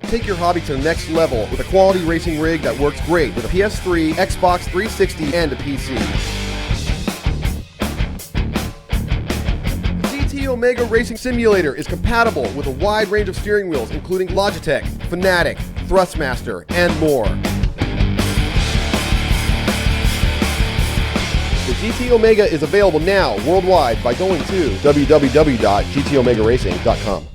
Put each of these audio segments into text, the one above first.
Take your hobby to the next level with a quality racing rig that works great with a PS3, Xbox 360, and a PC. GT Omega Racing Simulator is compatible with a wide range of steering wheels including Logitech, Fanatec, Thrustmaster, and more. The GT Omega is available now worldwide by going to www.gtomegaracing.com.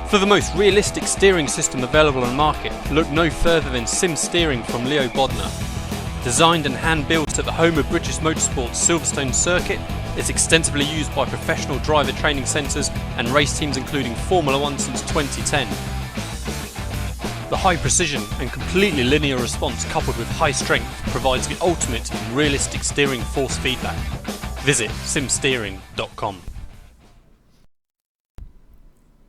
For the most realistic steering system available on the market, look no further than Sim Steering from Leo Bodnar. Designed and hand-built at the home of British Motorsport's Silverstone circuit, it's extensively used by professional driver training centres and race teams including Formula 1 since 2010. The high precision and completely linear response coupled with high strength provides the ultimate in realistic steering force feedback. Visit simsteering.com.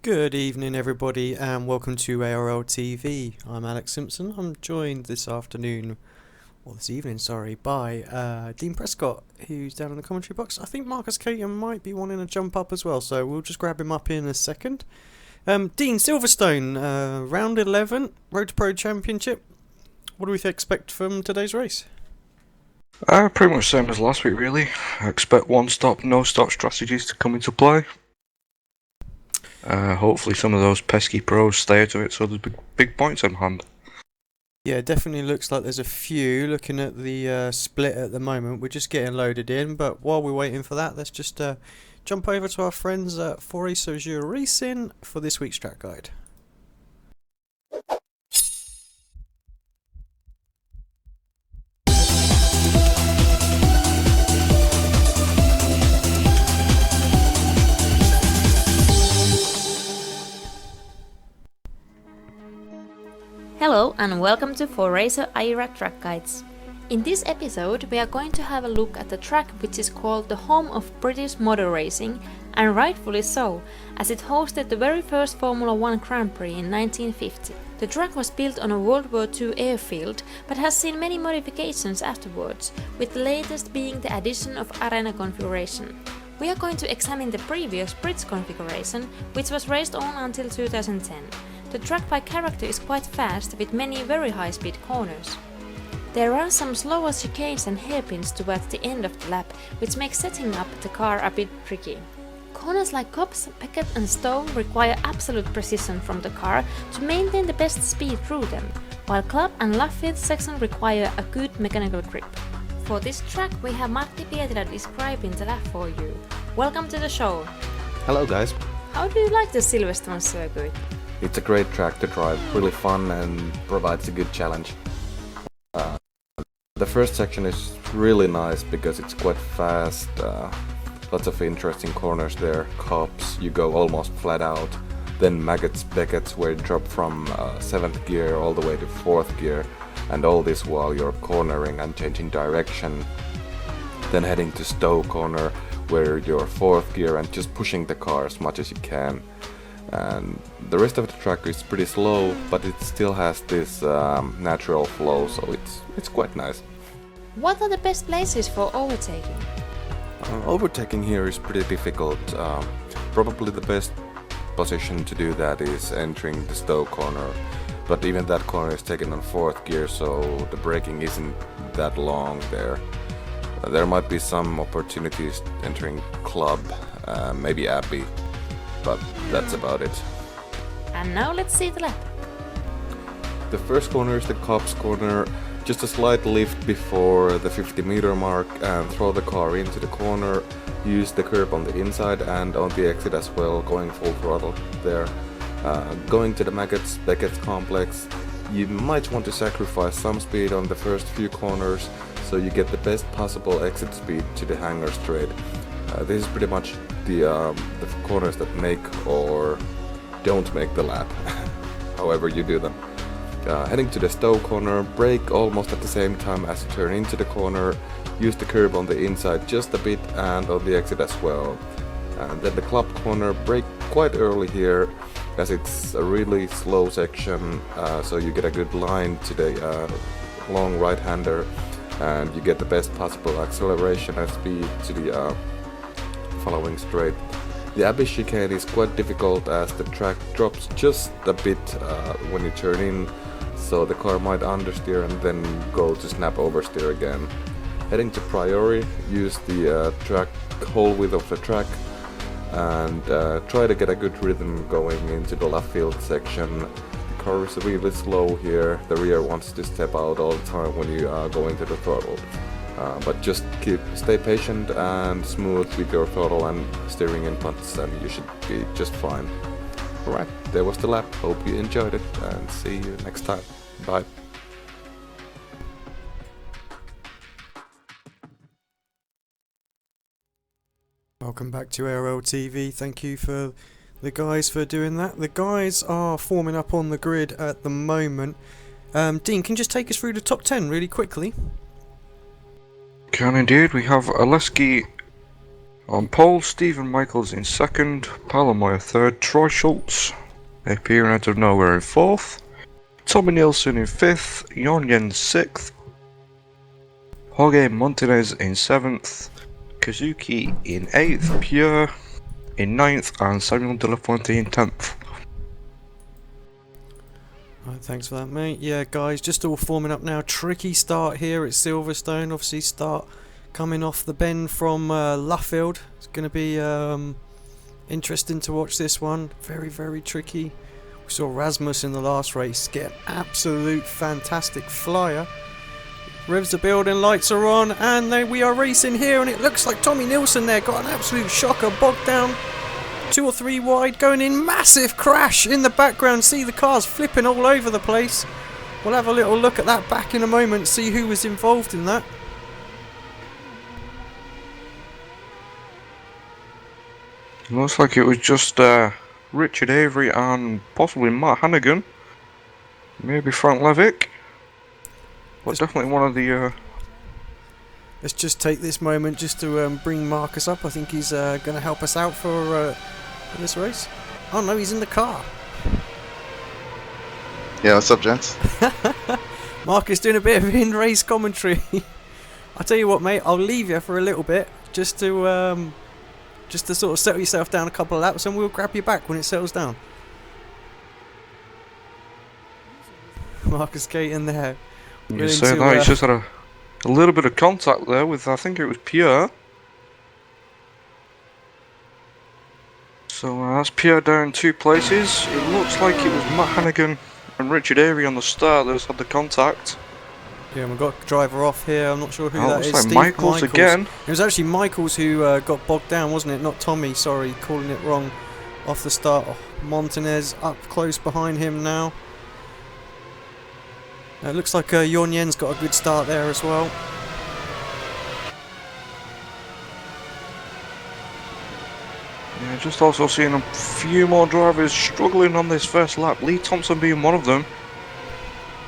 Good evening everybody and welcome to ARL TV. I'm Alex Simpson. I'm joined this evening, by Dean Prescott, who's down in the commentary box. I think Marcus Caton might be wanting to jump up as well, so we'll just grab him up in a second. Dean, Silverstone, round 11, Road to Pro Championship. What do we expect from today's race? Pretty much same as last week really. I expect one stop, no stop strategies to come into play. Hopefully some of those pesky pros stay out of it so there's big points on hand. Yeah, definitely looks like there's a few. Looking at the split at the moment, we're just getting loaded in, but while we're waiting for that, let's just jump over to our friends at iRacing for this week's track guide. Hello and welcome to iRacing iRac Track Guides. In this episode we are going to have a look at the track which is called the home of British motor racing, and rightfully so, as it hosted the very first Formula 1 Grand Prix in 1950. The track was built on a World War II airfield but has seen many modifications afterwards, with the latest being the addition of arena configuration. We are going to examine the previous bridge configuration, which was raced on until 2010. The track by character is quite fast with many very high speed corners. There are some slower chicanes and hairpins towards the end of the lap, which makes setting up the car a bit tricky. Corners like Copse, Beckett and Stowe require absolute precision from the car to maintain the best speed through them, while Club and Lafayette section require a good mechanical grip. For this track we have Matti Pietilä describing the lap for you. Welcome to the show! Hello guys! How do you like the Silverstone circuit? It's a great track to drive, really fun and provides a good challenge. The first section is really nice because it's quite fast, lots of interesting corners there, Copse, you go almost flat out, then Maggots, Beckett's where you drop from 7th gear all the way to 4th gear, and all this while you're cornering and changing direction, then heading to Stowe corner where you're 4th gear and just pushing the car as much as you can. And the rest of the track is pretty slow, but it still has this natural flow, so it's quite nice. What are the best places for overtaking? Overtaking here is pretty difficult. Probably the best position to do that is entering the Stowe corner, but even that corner is taken on 4th gear, so the braking isn't that long there. There might be some opportunities entering Club, maybe Abbey. but that's about it. And now let's see the lap. The first corner is the cops corner, just a slight lift before the 50-meter mark and throw the car into the corner, use the curb on the inside and on the exit as well, going full throttle there. Going to the Beckett's complex, you might want to sacrifice some speed on the first few corners so you get the best possible exit speed to the hangar straight. This is pretty much the corners that make or don't make the lap, however you do them. Heading to the Stowe corner, brake almost at the same time as you turn into the corner, use the curb on the inside just a bit and on the exit as well. And then the club corner, brake quite early here as it's a really slow section, so you get a good line to the long right-hander and you get the best possible acceleration and speed to the following straight. The Abbey chicane is quite difficult as the track drops just a bit when you turn in, so the car might understeer and then go to snap oversteer again. Heading to Priory, use the whole width of the track and try to get a good rhythm going into the left field section. The car is really slow here, the rear wants to step out all the time when you go into the throttle. But just stay patient and smooth with your throttle and steering inputs and you should be just fine. Alright, there was the lap, hope you enjoyed it and see you next time. Bye. Welcome back to ARL TV. Thank you for the guys for doing that. The guys are forming up on the grid at the moment. Dean, can you just take us through the top 10 really quickly? Can indeed. We have Aleski on pole, Stephen Michaels in second, Palomoy third, Troy Schultz appearing out of nowhere in fourth, Tommy Nielsen in fifth, Jon Jens sixth, Jorge Montanez in seventh, Kazuki in eighth, Pierre in ninth, and Samuel De La Fuente in 10th. Right, thanks for that, mate. Yeah, guys, just all forming up now. Tricky start here at Silverstone. Obviously, start coming off the bend from Luffield. It's going to be interesting to watch this one. Very, very tricky. We saw Rasmus in the last race get an absolute fantastic flyer. Revs are building, lights are on, and then we are racing here, and it looks like Tommy Nielsen there got an absolute shocker, bogged down 2 or 3 wide, going in, massive crash in the background, see the cars flipping all over the place. We'll have a little look at that back in a moment, see who was involved in that. Looks like it was just Richard Avery and possibly Matt Hannigan, maybe Frank Levick. But definitely one of the... Let's just take this moment just to bring Marcus up. I think he's going to help us out for this race. Oh no, he's in the car. Yeah, what's up, gents? Marcus doing a bit of in-race commentary. I'll tell you what, mate, I'll leave you for a little bit just to sort of settle yourself down a couple of laps, and we'll grab you back when it settles down. Marcus Caton there. You say that, he's just had a little bit of contact there with, I think it was Pierre. So that's Pierre down 2 places. It looks like it was Matt Hannigan and Richard Avery on the start that has had the contact. Yeah, and we've got driver off here. I'm not sure who that is. Like Steve Michaels again. It was actually Michaels who got bogged down, wasn't it? Not Tommy, sorry, calling it wrong off the start. Oh, Montanez up close behind him now. It looks like Jon Jens got a good start there as well. Yeah, just also seeing a few more drivers struggling on this first lap. Lee Thompson being one of them.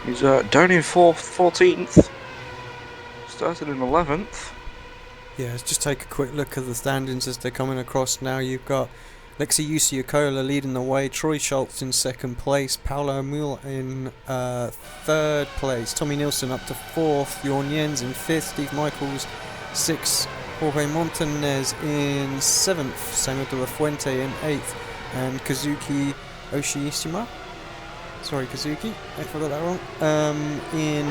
He's down in 14th. Started in 11th. Yeah, let's just take a quick look at the standings as they're coming across now. You've got Lexi Usiakola leading the way, Troy Schultz in 2nd place, Paolo Mule in 3rd place, Tommy Nielsen up to 4th, Jon Jens in 5th, Steve Michaels 6th, Jorge Montanez in 7th, Samuel De La Fuente in 8th, and Kazuki Oshishima. Sorry, Kazuki, if I got that wrong. In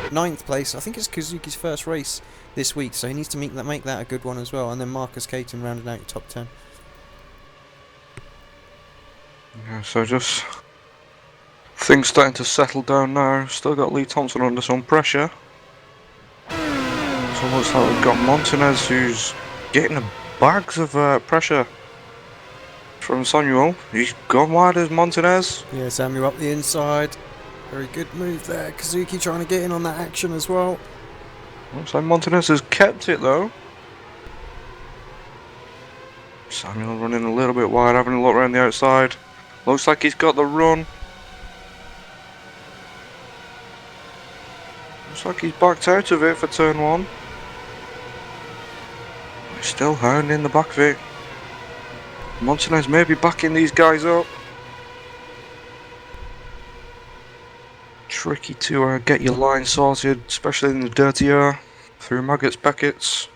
9th place. I think it's Kazuki's first race this week, so he needs to make that a good one as well. And then Marcus Caton rounding out your top 10. Yeah, so just things starting to settle down now. Still got Lee Thompson under some pressure. It's almost like we've got Montanez who's getting bags of pressure from Samuel. He's gone wide as Montanez. Yeah, Samuel up the inside. Very good move there. Kazuki trying to get in on that action as well. Looks like Montanez has kept it though. Samuel running a little bit wide, having a look around the outside. Looks like he's got the run. Looks like he's backed out of it for turn 1. He's still hounding the back of it. Montanez may be backing these guys up. Tricky to get your line sorted, especially in the dirty air. Through Maggots, Beckett's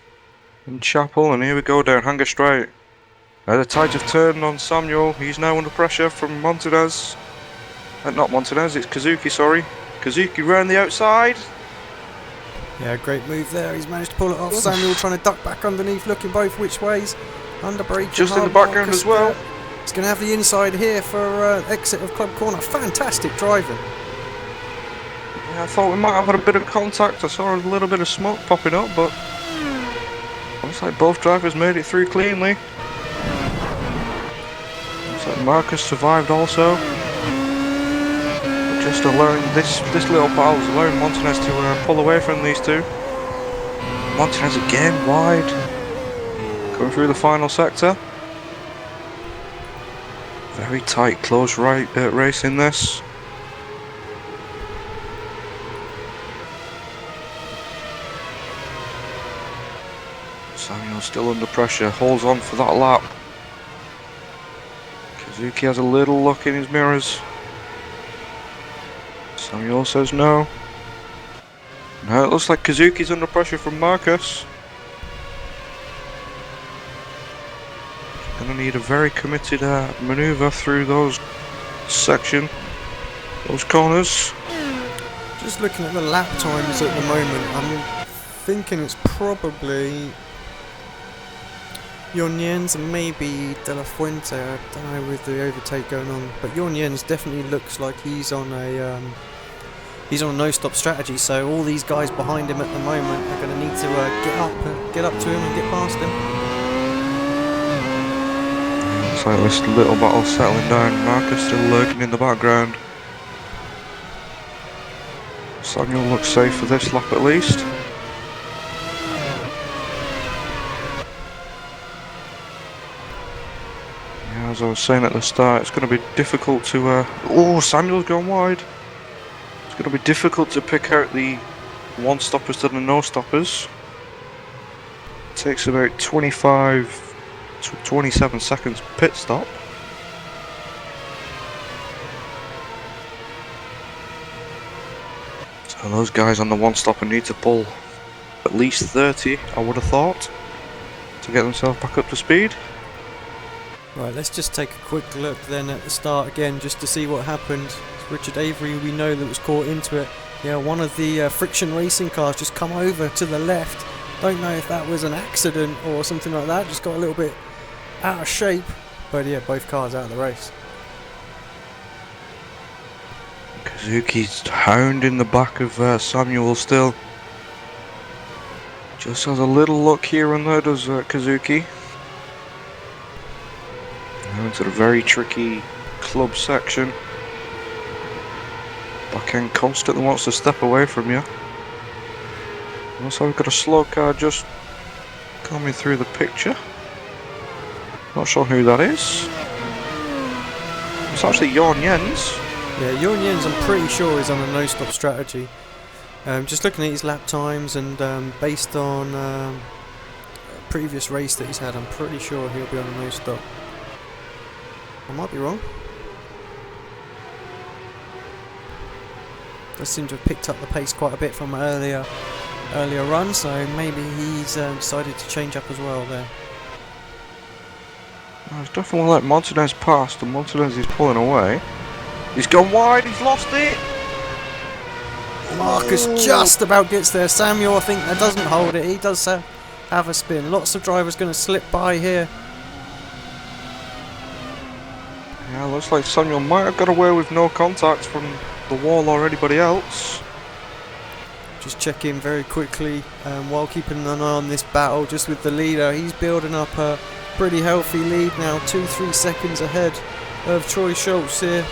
and Chapel, and here we go down Hanger Straight. The tides have turned on Samuel. He's now under pressure from Montanez. Not Montanez, it's Kazuki, sorry. Kazuki round the outside. Yeah, great move there. He's managed to pull it off. Samuel trying to duck back underneath, looking both which ways. Underbreak. Just in the background as well. He's going to have the inside here for exit of Club Corner. Fantastic driving. Yeah, I thought we might have had a bit of contact. I saw a little bit of smoke popping up, but looks like both drivers made it through cleanly. Looks like Marcus survived also. Just allowing this little battle is allowing Montanez to pull away from these two. Montanez again wide, going through the final sector. Very tight, close race in this. Samuel still under pressure, holds on for that lap. Kazuki has a little look in his mirrors. Samuel says no. Now it looks like Kazuki's under pressure from Marcus. Gonna need a very committed manoeuvre through those corners. Just looking at the lap times at the moment, I'm thinking it's probably Jens and maybe De La Fuente. I don't know with the overtake going on, but Jens definitely looks like he's on a no-stop strategy. So all these guys behind him at the moment are going to need to get up to him and get past him. Looks like this little battle settling down. Marcus still lurking in the background. Samuel looks safe for this lap at least. Yeah, as I was saying at the start, it's going to be difficult to... Oh, Samuel's gone wide. It's going to be difficult to pick out the one-stoppers to the no-stoppers. It takes about 25 to 27 seconds pit stop. So those guys on the one-stopper need to pull at least 30, I would have thought, to get themselves back up to speed. Right, let's just take a quick look then at the start again just to see what happened. It's Richard Avery, we know, that was caught into it. Yeah, one of the friction racing cars just come over to the left. Don't know if that was an accident or something like that, just got a little bit out of shape. But yeah, both cars out of the race. Kazuki's hounding the back of Samuel still. Just has a little look here and there, does Kazuki. Now into the very tricky club section. Backhand constantly wants to step away from you. Also, we've got a slow car just coming through the picture. Not sure who that is. It's actually Jens. Yeah, Jens, I'm pretty sure, is on a no-stop strategy. Just looking at his lap times and based on a previous race that he's had, I'm pretty sure he'll be on a no-stop. I might be wrong. Does seem to have picked up the pace quite a bit from earlier run, so maybe he's decided to change up as well there. It's definitely like Montanez passed, and Montanez is pulling away. He's gone wide, he's lost it! Marcus just about gets there. Samuel, I think, that doesn't hold it. He does have a spin. Lots of drivers going to slip by here. Yeah, Looks like Samuel might have got away with no contact from the wall or anybody else. Just check in very quickly while keeping an eye on this battle just with the leader. He's building up a pretty healthy lead now, 2-3 seconds ahead of Troy Schultz here.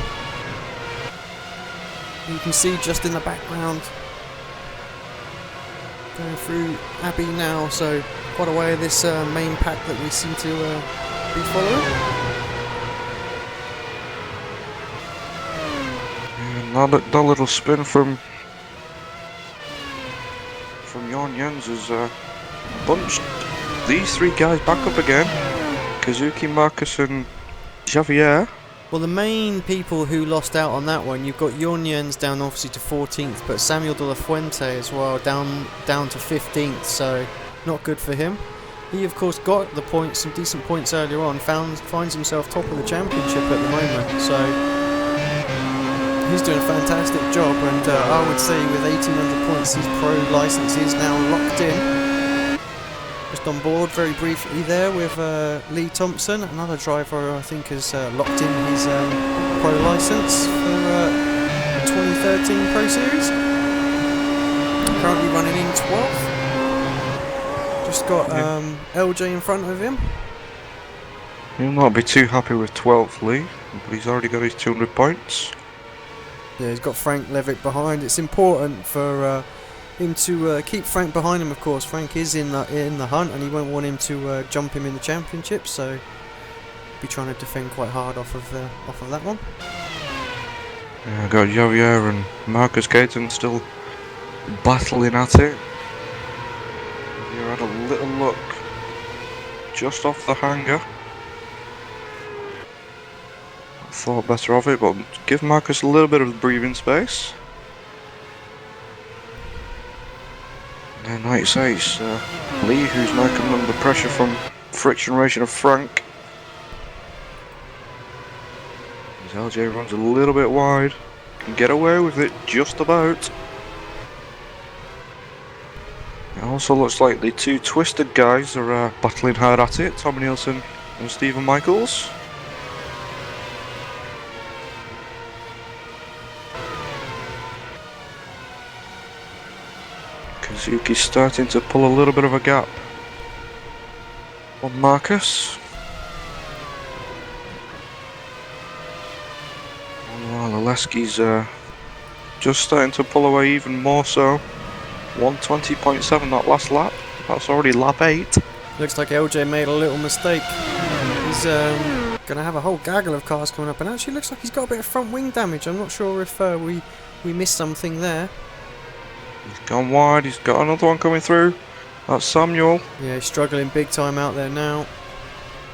You can see just in the background going through Abbey now, so quite away of this main pack that we seem to be following. And that little spin from Jan Jens has bunched these three guys back up again. Kazuki, Marcus and Javier. Well, the main people who lost out on that one, you've got Jens down obviously to 14th, but Samuel de la Fuente as well down to 15th, so not good for him. He of course got the points, some decent points earlier on, finds himself top of the championship at the moment, so he's doing a fantastic job, and I would say with 1800 points his pro licence is now locked in. Just on board very briefly there with Lee Thompson, another driver I think has locked in his pro licence for the 2013 Pro Series. Currently running in 12th. Just got LJ in front of him. He'll not be too happy with 12th Lee, but he's already got his 200 points. Yeah, he's got Frank Levitt behind. It's important for him to keep Frank behind him, of course. Frank is in the hunt, and he won't want him to jump him in the championship, so be trying to defend quite hard off of that one. Yeah, I got Javier and Marcus Caton still battling at it. You had a little look just off the hanger. I thought better of it, but give Marcus a little bit of breathing space. And like you say, it's Lee who's now coming under pressure from friction racing of Frank. As LJ runs a little bit wide, can get away with it just about. It also looks like the two Twisted guys are battling hard at it, Tommy Nielsen and Stephen Michaels. Kazuki's starting to pull a little bit of a gap on Marcus. While Oleski's just starting to pull away even more so. 120.7 that last lap. That's already lap 8. Looks like LJ made a little mistake. He's going to have a whole gaggle of cars coming up, and actually looks like he's got a bit of front wing damage. I'm not sure if we missed something there. He's gone wide, he's got another one coming through. That's Samuel. Yeah, he's struggling big time out there now.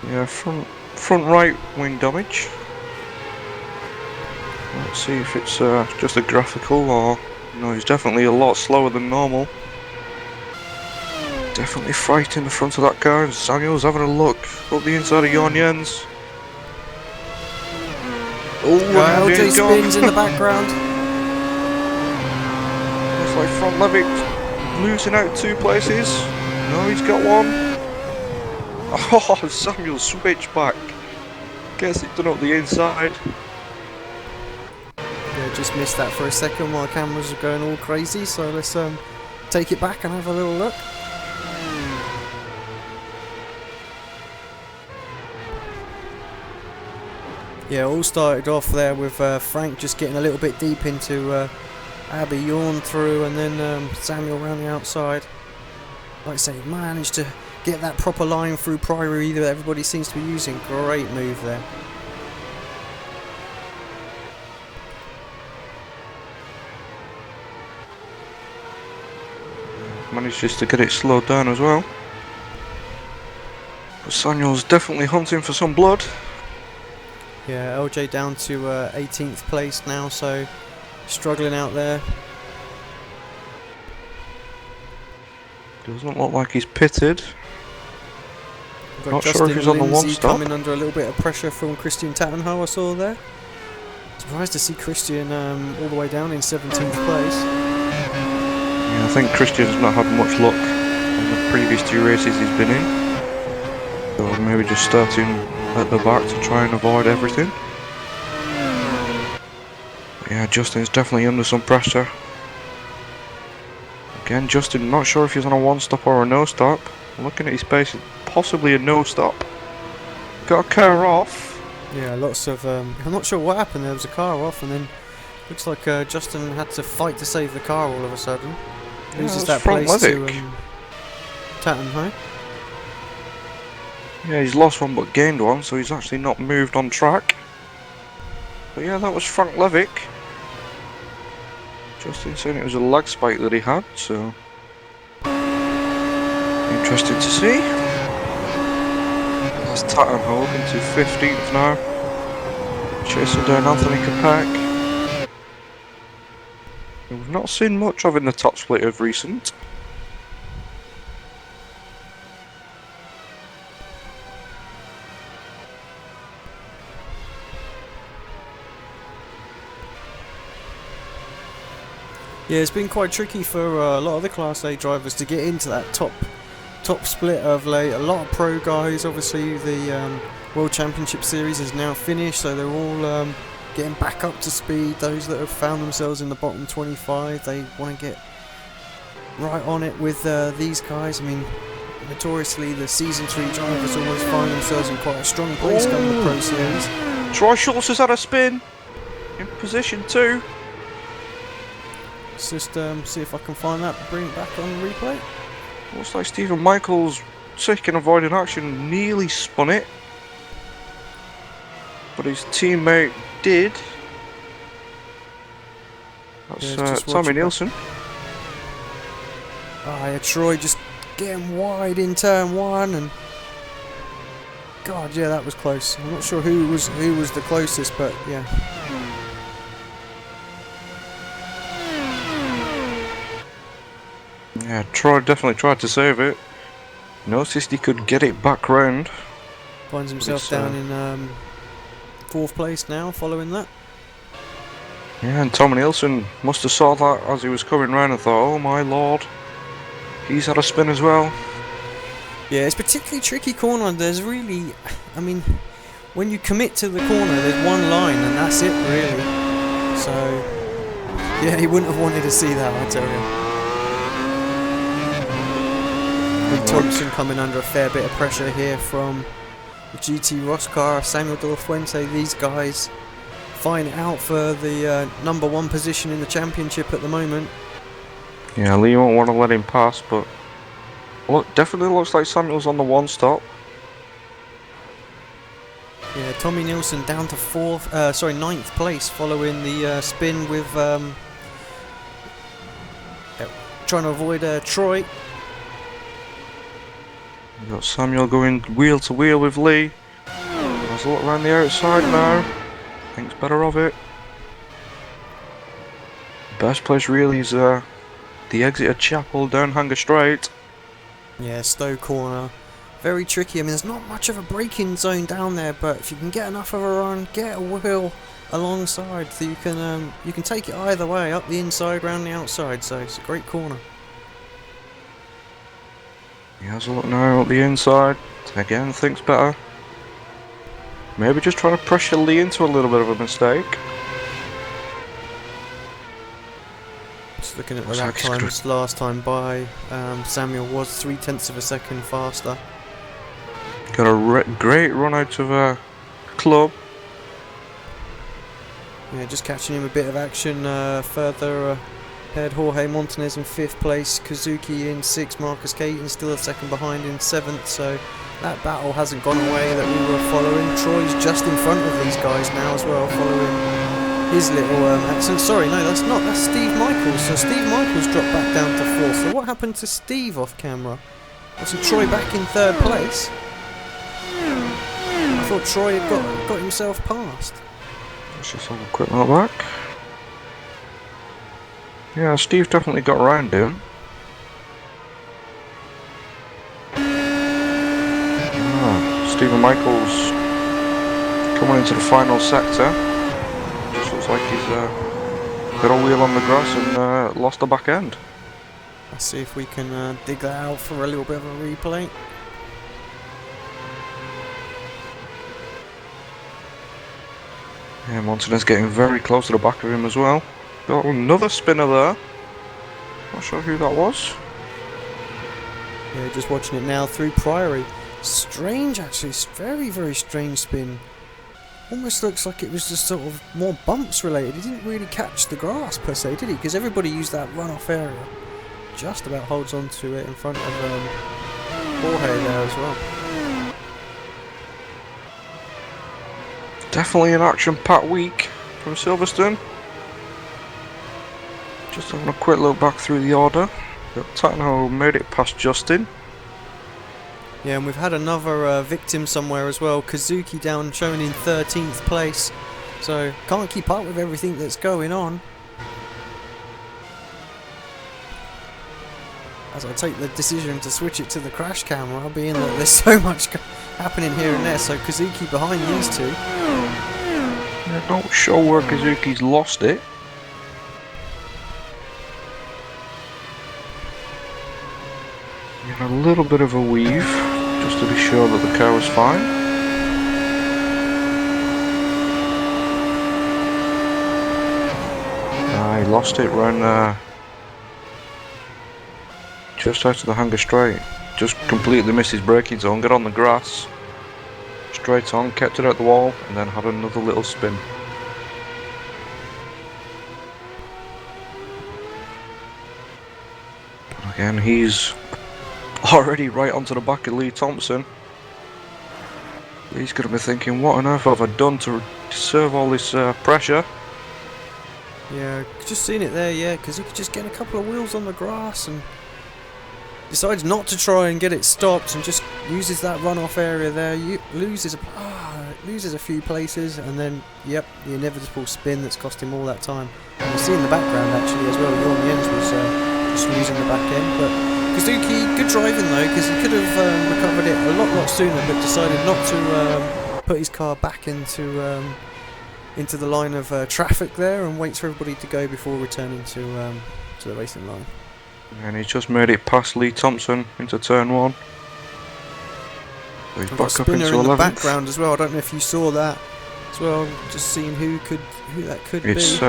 Yeah, front right wing damage. Let's see if it's just a graphical or... No, he's definitely a lot slower than normal. Definitely fighting the front of that car, and Samuel's having a look up the inside of Jan Jens. Oh, LJ spins in the background. Looks like front Levitt losing out 2 places. No, he's got one. Oh, Samuel switch back. Gets it done up the inside. Yeah, just missed that for a second while cameras are going all crazy, so let's take it back and have a little look. Yeah, all started off there with Frank just getting a little bit deep into Abbey, yawn through, and then Samuel around the outside. Like I say, managed to get that proper line through Priory that everybody seems to be using. Great move there. Managed just to get it slowed down as well. But Samuel's definitely hunting for some blood. Yeah, LJ down to 18th place now, so struggling out there. Doesn't look like he's pitted. We've got Not Justin sure if he's on the Lindsay one stop. coming under a little bit of pressure from Christian Tattenhall, I saw there. Surprised to see Christian all the way down in 17th place. Yeah, I think Christian's not had much luck in the previous 2 races he's been in. So maybe just starting at the back to try and avoid everything. Yeah, Justin's definitely under some pressure. Again, Justin, not sure if he's on a one-stop or a no-stop. Looking at his pace, possibly a no-stop. Got a car off. Yeah, lots of. I'm not sure what happened. There was a car off, and then looks like Justin had to fight to save the car all of a sudden. Loses that front place to Levick. Tatton, huh? Yeah, he's lost one but gained one, so he's actually not moved on track. But yeah, that was Frank Levick. Justin saying it was a lag spike that he had, so interesting to see. That's Tatton Hogan to 15th now. Chasing down Anthony Kopeck. We've not seen much of in the top split of recent. Yeah, it's been quite tricky for a lot of the Class A drivers to get into that top split of late. A lot of pro guys, obviously the World Championship Series is now finished, so they're all getting back up to speed. Those that have found themselves in the bottom 25, they want to get right on it with these guys. I mean, notoriously the Season 3 drivers always find themselves in quite a strong place come the Pro Series. Troy Schultz has had a spin in position 2. Let's just see if I can find that, bring it back on the replay. Looks like Stephen Michaels taking avoiding action, nearly spun it. But his teammate did. That's Yeah, just watch Tommy it back. Nielsen. Ah, yeah, Troy just getting wide in turn 1, and God, yeah, that was close. I'm not sure who was the closest, but yeah. Yeah, Troy definitely tried to save it. Noticed he could get it back round. Finds himself It's, down in 4th place now, following that. Yeah, and Tommy Nielsen must have saw that as he was coming round and thought, oh my lord, he's had a spin as well. Yeah, it's particularly tricky corner. There's really, I mean, when you commit to the corner, there's one line and that's it really. So, yeah, he wouldn't have wanted to see that, I tell you. With Thompson coming under a fair bit of pressure here from the GT Ross car, Samuel De La Fuente, these guys fighting it out for the number 1 position in the championship at the moment. Yeah, Lee won't want to let him pass, but look, definitely looks like Samuel's on the one stop. Yeah, Tommy Nielsen down to 9th place following the spin with trying to avoid Troy. We've got Samuel going wheel to wheel with Lee. Has a look around the outside now. Thinks better of it. Best place really is the exit of Chapel down Hanger Straight. Yeah, Stowe corner. Very tricky. I mean, there's not much of a braking zone down there, but if you can get enough of a run, get a wheel alongside, so you can take it either way, up the inside, round the outside. So it's a great corner. He has a look now at the inside. Again, thinks better. Maybe just trying to pressure Lee into a little bit of a mistake. Just looking at the lap times last time by, Samuel was 0.3 of a second faster. Got a great run out of club. Yeah, just catching him a bit of action further ahead. Jorge Montanez in 5th place, Kazuki in 6th, Marcus Caton still a second behind in 7th, so that battle hasn't gone away that we were following. Troy's just in front of these guys now as well, following his little accent. Sorry, no, that's not. That's Steve Michaels. So Steve Michaels dropped back down to 4th. So what happened to Steve off camera? Obviously Troy back in 3rd place. I thought Troy had got himself past. Let's just have a quick look back. Yeah, Steve definitely got around him. Stephen Michaels coming into the final sector. Just looks like he's got a wheel on the grass and lost the back end. Let's see if we can dig that out for a little bit of a replay. Yeah, Montanez getting very close to the back of him as well. Got another spinner there. Not sure who that was. Yeah, just watching it now through Priory. Strange, actually. Very, very strange spin. Almost looks like it was just sort of more bumps related. He didn't really catch the grass per se, did he? Because everybody used that runoff area. Just about holds on to it in front of Jorge there as well. Definitely an action-packed week from Silverstone. Just having a quick look back through the order. Tatno made it past Justin. Yeah, and we've had another victim somewhere as well. Kazuki down, shown in 13th place. So, can't keep up with everything that's going on. As I take the decision to switch it to the crash camera, being that there's so much happening here and there. So, Kazuki behind these two. Yeah, not sure where Kazuki's lost it. A little bit of a weave, just to be sure that the car was fine. He lost it when just out of the hanger straight. Just completely missed his braking zone, got on the grass, straight on, kept it at the wall, and then had another little spin. Again, he's already right onto the back of Lee Thompson. He's going to be thinking, what on earth have I done to deserve all this pressure? Yeah, just seen it there, yeah, because he could just get a couple of wheels on the grass and decides not to try and get it stopped and just uses that runoff area there, loses a few places, and then, yep, the inevitable spin that's cost him all that time. And you see in the background actually as well, Jorn Jens was just losing the back end, but Kazuki, good driving though, because he could have recovered it a lot sooner, but decided not to put his car back into the line of traffic there and waits for everybody to go before returning to the racing line. And he's just made it past Lee Thompson into turn 1. So he's We've got back up Spinner into in 11th. the background as well. I don't know if you saw that as well. Just seeing who that could be. It's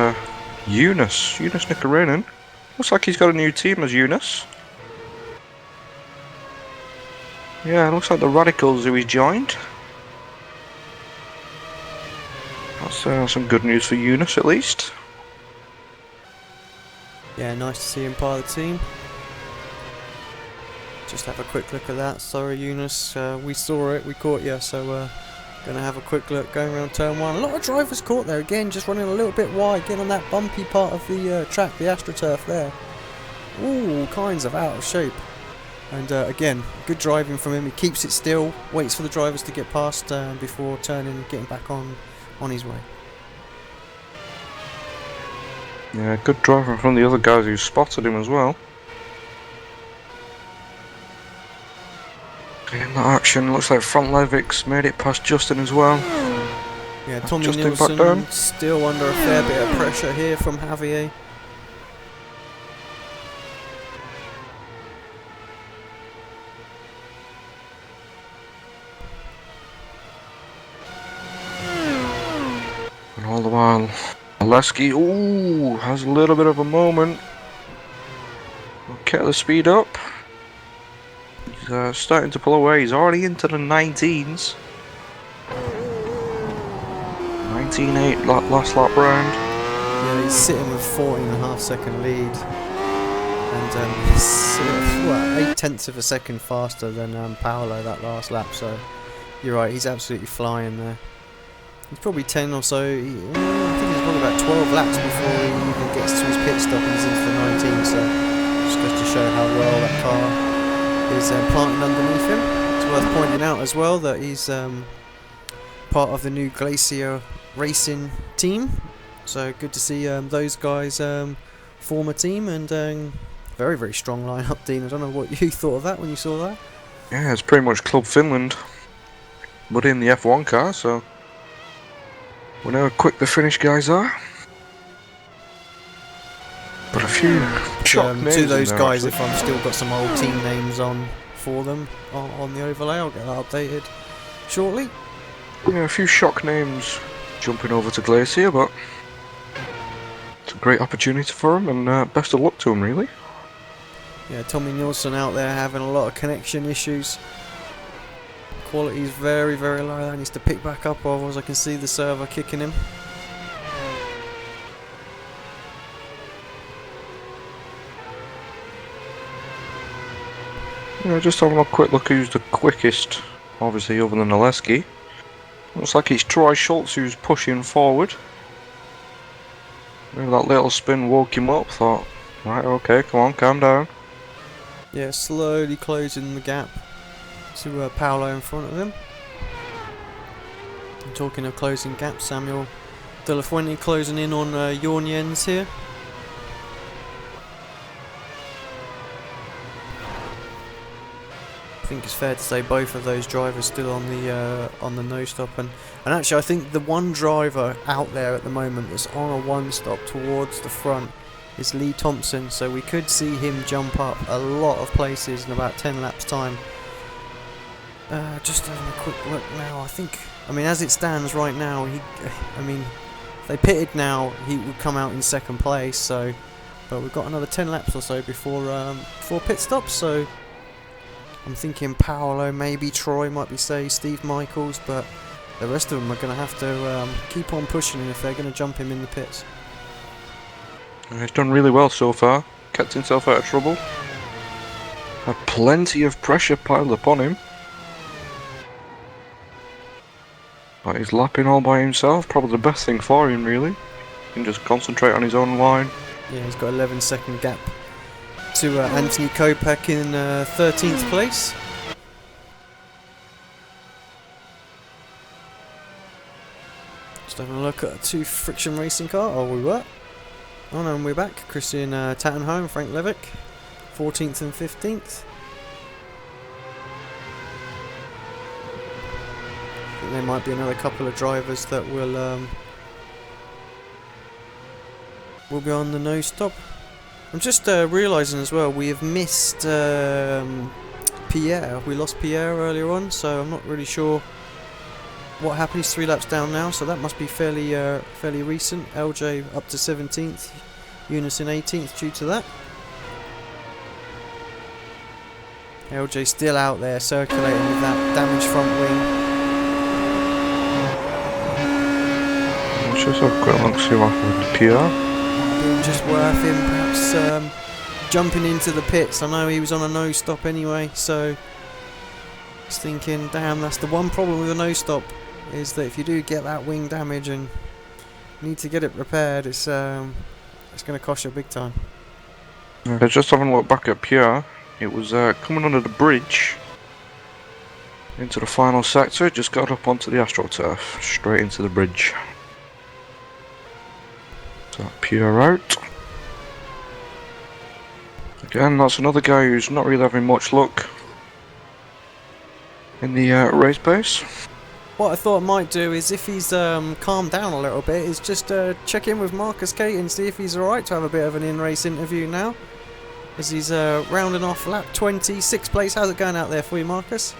Eunice Nikarainen. Looks like he's got a new team as Eunice. Yeah, looks like the Radicals who he's joined. That's some good news for Eunice at least. Yeah, nice to see him part of the team. Just have a quick look at that. Sorry, Eunice, we saw it, we caught you, so gonna have a quick look going around turn 1. A lot of drivers caught there again, just running a little bit wide, getting on that bumpy part of the track, the AstroTurf there. All kinds of out of shape. And again, good driving from him. He keeps it still, waits for the drivers to get past before turning, getting back on his way. Yeah, good driving from the other guys who spotted him as well. In that action, looks like Front Levick's made it past Justin as well. Yeah, Tommy Justin back down. Nielsen still under a fair bit of pressure here from Javier. And all the while, Oleski, has a little bit of a moment. We'll get the speed up. He's starting to pull away. He's already into the 19s. 19.8 last lap round. Yeah, he's sitting with 14.5 second lead. And he's sort of, 8/10 of a second faster than Paolo that last lap. So you're right, he's absolutely flying there. He's probably 10 or so. I think he's probably about 12 laps before he even gets to his pit stop and he's into the 19. So just goes to show how well that car is planted underneath him. It's worth pointing out as well that he's part of the new Glacier Racing team. So good to see those guys form a team, and very, very strong lineup, Dean. I don't know what you thought of that when you saw that. Yeah, it's pretty much Club Finland, but in the F1 car, so we know how quick the Finnish guys are. But a few shock names to those in there, guys, actually. if I've still got some old team names on for them on the overlay, I'll get that updated shortly. Yeah, a few shock names jumping over to Glacier, but it's a great opportunity for him, and best of luck to him, really. Yeah, Tommy Nielsen out there having a lot of connection issues. Quality is very, very low. That needs to pick back up, otherwise I can see the server kicking him. Yeah, just having a quick look who's the quickest, obviously other than Oleski. Looks like it's Troy Schultz who's pushing forward. Maybe that little spin woke him up, thought, right, okay, come on, calm down. Yeah, slowly closing the gap to Paolo in front of him. And talking of closing gaps, Samuel De La Fuente closing in on Jorniens here. I think it's fair to say both of those drivers still on the no stop, and actually I think the one driver out there at the moment that's on a one stop towards the front is Lee Thompson, so we could see him jump up a lot of places in about 10 laps time. Just having a quick look now, I mean as it stands right now, if they pitted now he would come out in second place, so but we've got another 10 laps or so before pit stops, so I'm thinking Paolo, maybe Troy, might be say Steve Michaels, but the rest of them are going to have to keep on pushing him if they're going to jump him in the pits. He's done really well so far, kept himself out of trouble. Had plenty of pressure piled upon him. But he's lapping all by himself, probably the best thing for him really. He can just concentrate on his own line. Yeah, he's got 11-second gap to Anthony Kopeck in 13th place. Just having a look at a 2 friction racing car. Oh, we were. Oh no, and we're back. Christian Tattenholm, Frank Levick, 14th and 15th. I think there might be another couple of drivers that will be on the no stop. I'm just realising as well we have missed Pierre. We lost Pierre earlier on, so I'm not really sure what happened. He's 3 laps down now, so that must be fairly recent. LJ up to 17th, Eunice in 18th due to that. LJ still out there circulating with that damaged front wing. Let's just have a quick look, see what happened with Pierre. Just worth him perhaps jumping into the pits. I know he was on a no stop anyway, so just thinking, damn, that's the one problem with a no stop, is that if you do get that wing damage and need to get it repaired, it's going to cost you big time. Just having a look back at Pierre, it was coming under the bridge into the final sector, just got up onto the AstroTurf, straight into the bridge. So Pierre out. Again, that's another guy who's not really having much luck in the race pace. What I thought I might do is, if he's calmed down a little bit, is just check in with Marcus Kate and see if he's alright to have a bit of an in-race interview now, as he's rounding off lap 20, 6th place. How's it going out there for you, Marcus?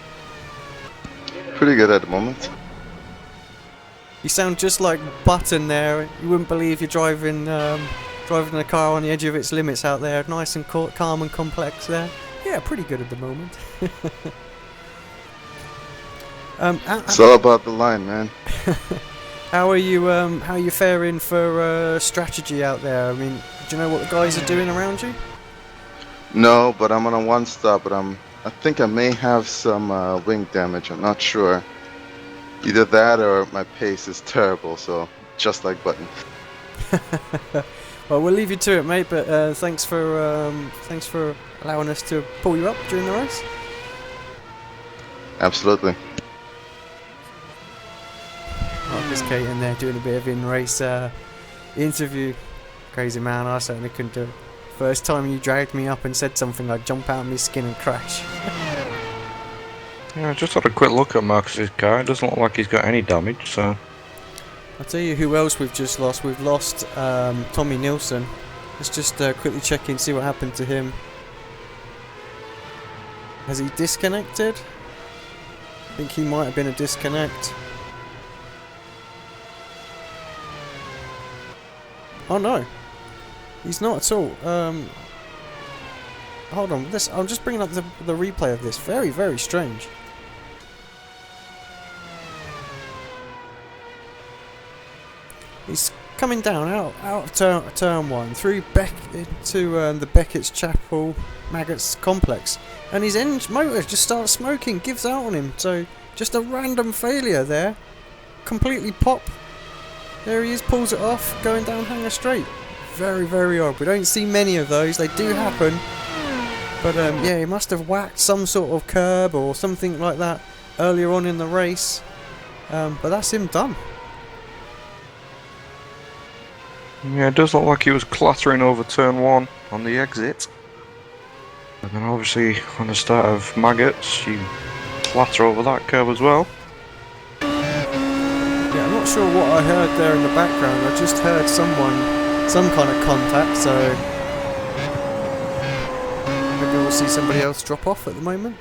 Pretty good at the moment. You sound just like Button there. You wouldn't believe you're driving a car on the edge of its limits out there. Nice and calm and complex there. Yeah, pretty good at the moment. It's all about the line, man. How are you faring for strategy out there? I mean, do you know what the guys are doing around you? No, but I'm on a one stop, but I think I may have some wing damage. I'm not sure. Either that or my pace is terrible, so just like Button. Well, we'll leave you to it, mate. But thanks for allowing us to pull you up during the race. Absolutely. Marcus Kate in there doing a bit of in-race interview. Crazy man, I certainly couldn't do it. First time you dragged me up and said something, I'd jump out of my skin and crash. Yeah, I just had a quick look at Marcus's car. It doesn't look like he's got any damage, so... I'll tell you who else we've just lost. We've lost Tommy Nilsson. Let's just quickly check in, see what happened to him. Has he disconnected? I think he might have been a disconnect. Oh no, he's not at all. Hold on, this. I'm just bringing up the replay of this. Very, very strange. He's coming down out of turn 1 through to the Beckett's Chapel Maggots complex, and his motor just starts smoking, gives out on him. So just a random failure there, completely pop. There he is, pulls it off, going down Hanger Straight. Very, very odd. We don't see many of those. They do happen, but yeah, he must have whacked some sort of curb or something like that earlier on in the race. But that's him done. Yeah, it does look like he was clattering over turn 1 on the exit. And then obviously on the start of Maggots, you clatter over that curve as well. Yeah, I'm not sure what I heard there in the background. I just heard some kind of contact, so maybe we'll see somebody else drop off at the moment.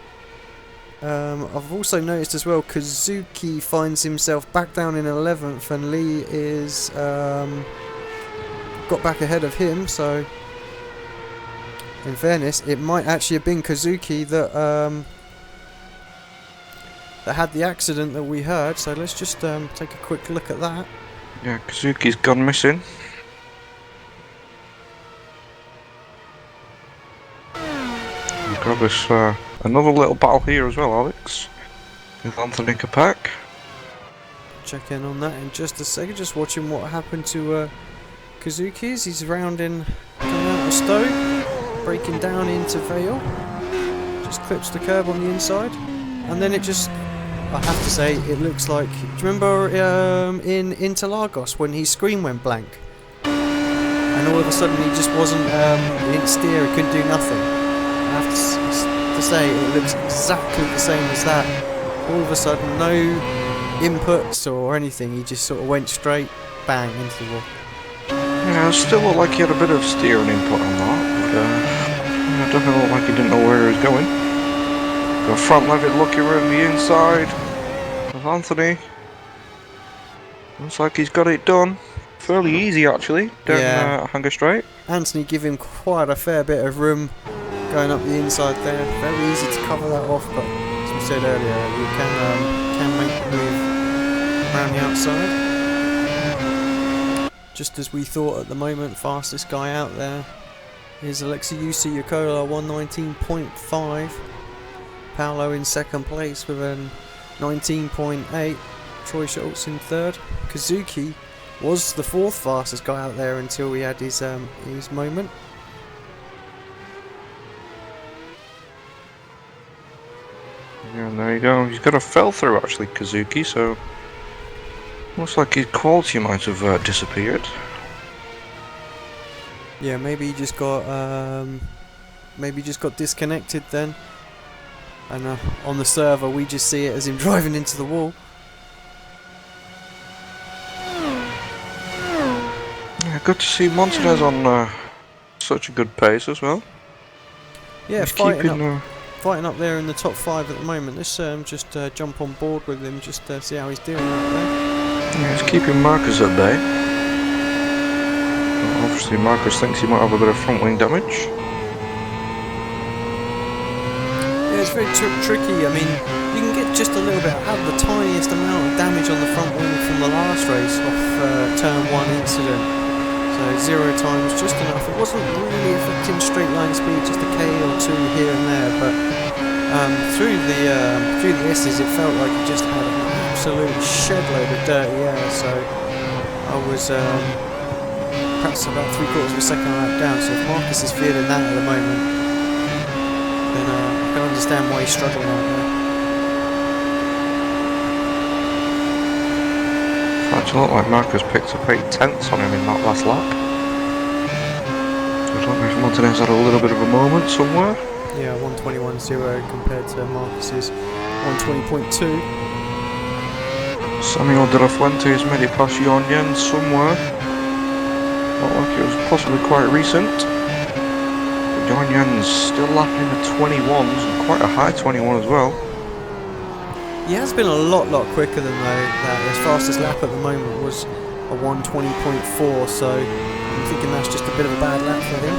I've also noticed as well, Kazuki finds himself back down in 11th, and Lee is got back ahead of him, so in fairness, it might actually have been Kazuki that that had the accident that we heard, so let's just take a quick look at that. Yeah, Kazuki's gone missing. We've got this another little battle here as well, Alex, with Anthony Kapak. Check in on that in just a second, just watching what happened to Kazuki's. He's rounding, coming out of Stowe, breaking down into Vale, just clips the curb on the inside, and then it just, I have to say, it looks like, do you remember in Interlagos when his screen went blank? And all of a sudden he just wasn't, he didn't steer, he couldn't do nothing. I have to say, it looks exactly the same as that. All of a sudden, no inputs or anything, he just sort of went straight, bang, into the wall. Yeah, it still looked like he had a bit of steering input on that, but it definitely looked like he didn't know where he was going. Got front legged looking around the inside of Anthony. Looks like he's got it done. Fairly easy actually, down Hanger Straight. Anthony give him quite a fair bit of room going up the inside there. Very easy to cover that off, but as we said earlier, you can make the move around the outside. Just as we thought at the moment, fastest guy out there is Alexiusi Yakola, 119.5. Paolo in second place with a 19.8. Troy Schultz in third. Kazuki was the fourth fastest guy out there until he had his moment. Yeah, and there you go. He's got a fell through actually, Kazuki, so looks like his quality might have disappeared. Yeah, maybe he just got disconnected then. And on the server we just see it as him driving into the wall. Yeah, good to see Montanez on such a good pace as well. Yeah, he's fighting up there in the top 5 at the moment. Let's just jump on board with him, just see how he's doing out there. Yeah, he's keeping Marcus at bay. Well, obviously Marcus thinks he might have a bit of front wing damage. Yeah, it's very tricky. I mean, you can get just a little bit, have the tiniest amount of damage on the front wing from the last race off turn 1 incident. So 0 times, just enough. It wasn't really affecting straight line speed, just a K or 2 here and there, but through the S's it felt like it just had an absolute shed load of dirty air, so I was perhaps about 3/4 of a second lap down, so if Marcus is feeling that at the moment, then I can understand why he's struggling out there. It looked like Marcus picked up 8 tenths on him in that last lap. So I don't know if Montanez had a little bit of a moment somewhere. Yeah, 121.0 compared to Marcus's 120.2. Samuel De La Fuente's made it past Jon Jens somewhere. Looked like it was possibly quite recent. But Jon Jens still lapping the 21s, and quite a high 21 as well. He has been a lot quicker than that. His fastest lap at the moment was a 1:20.4, so I'm thinking that's just a bit of a bad lap for him.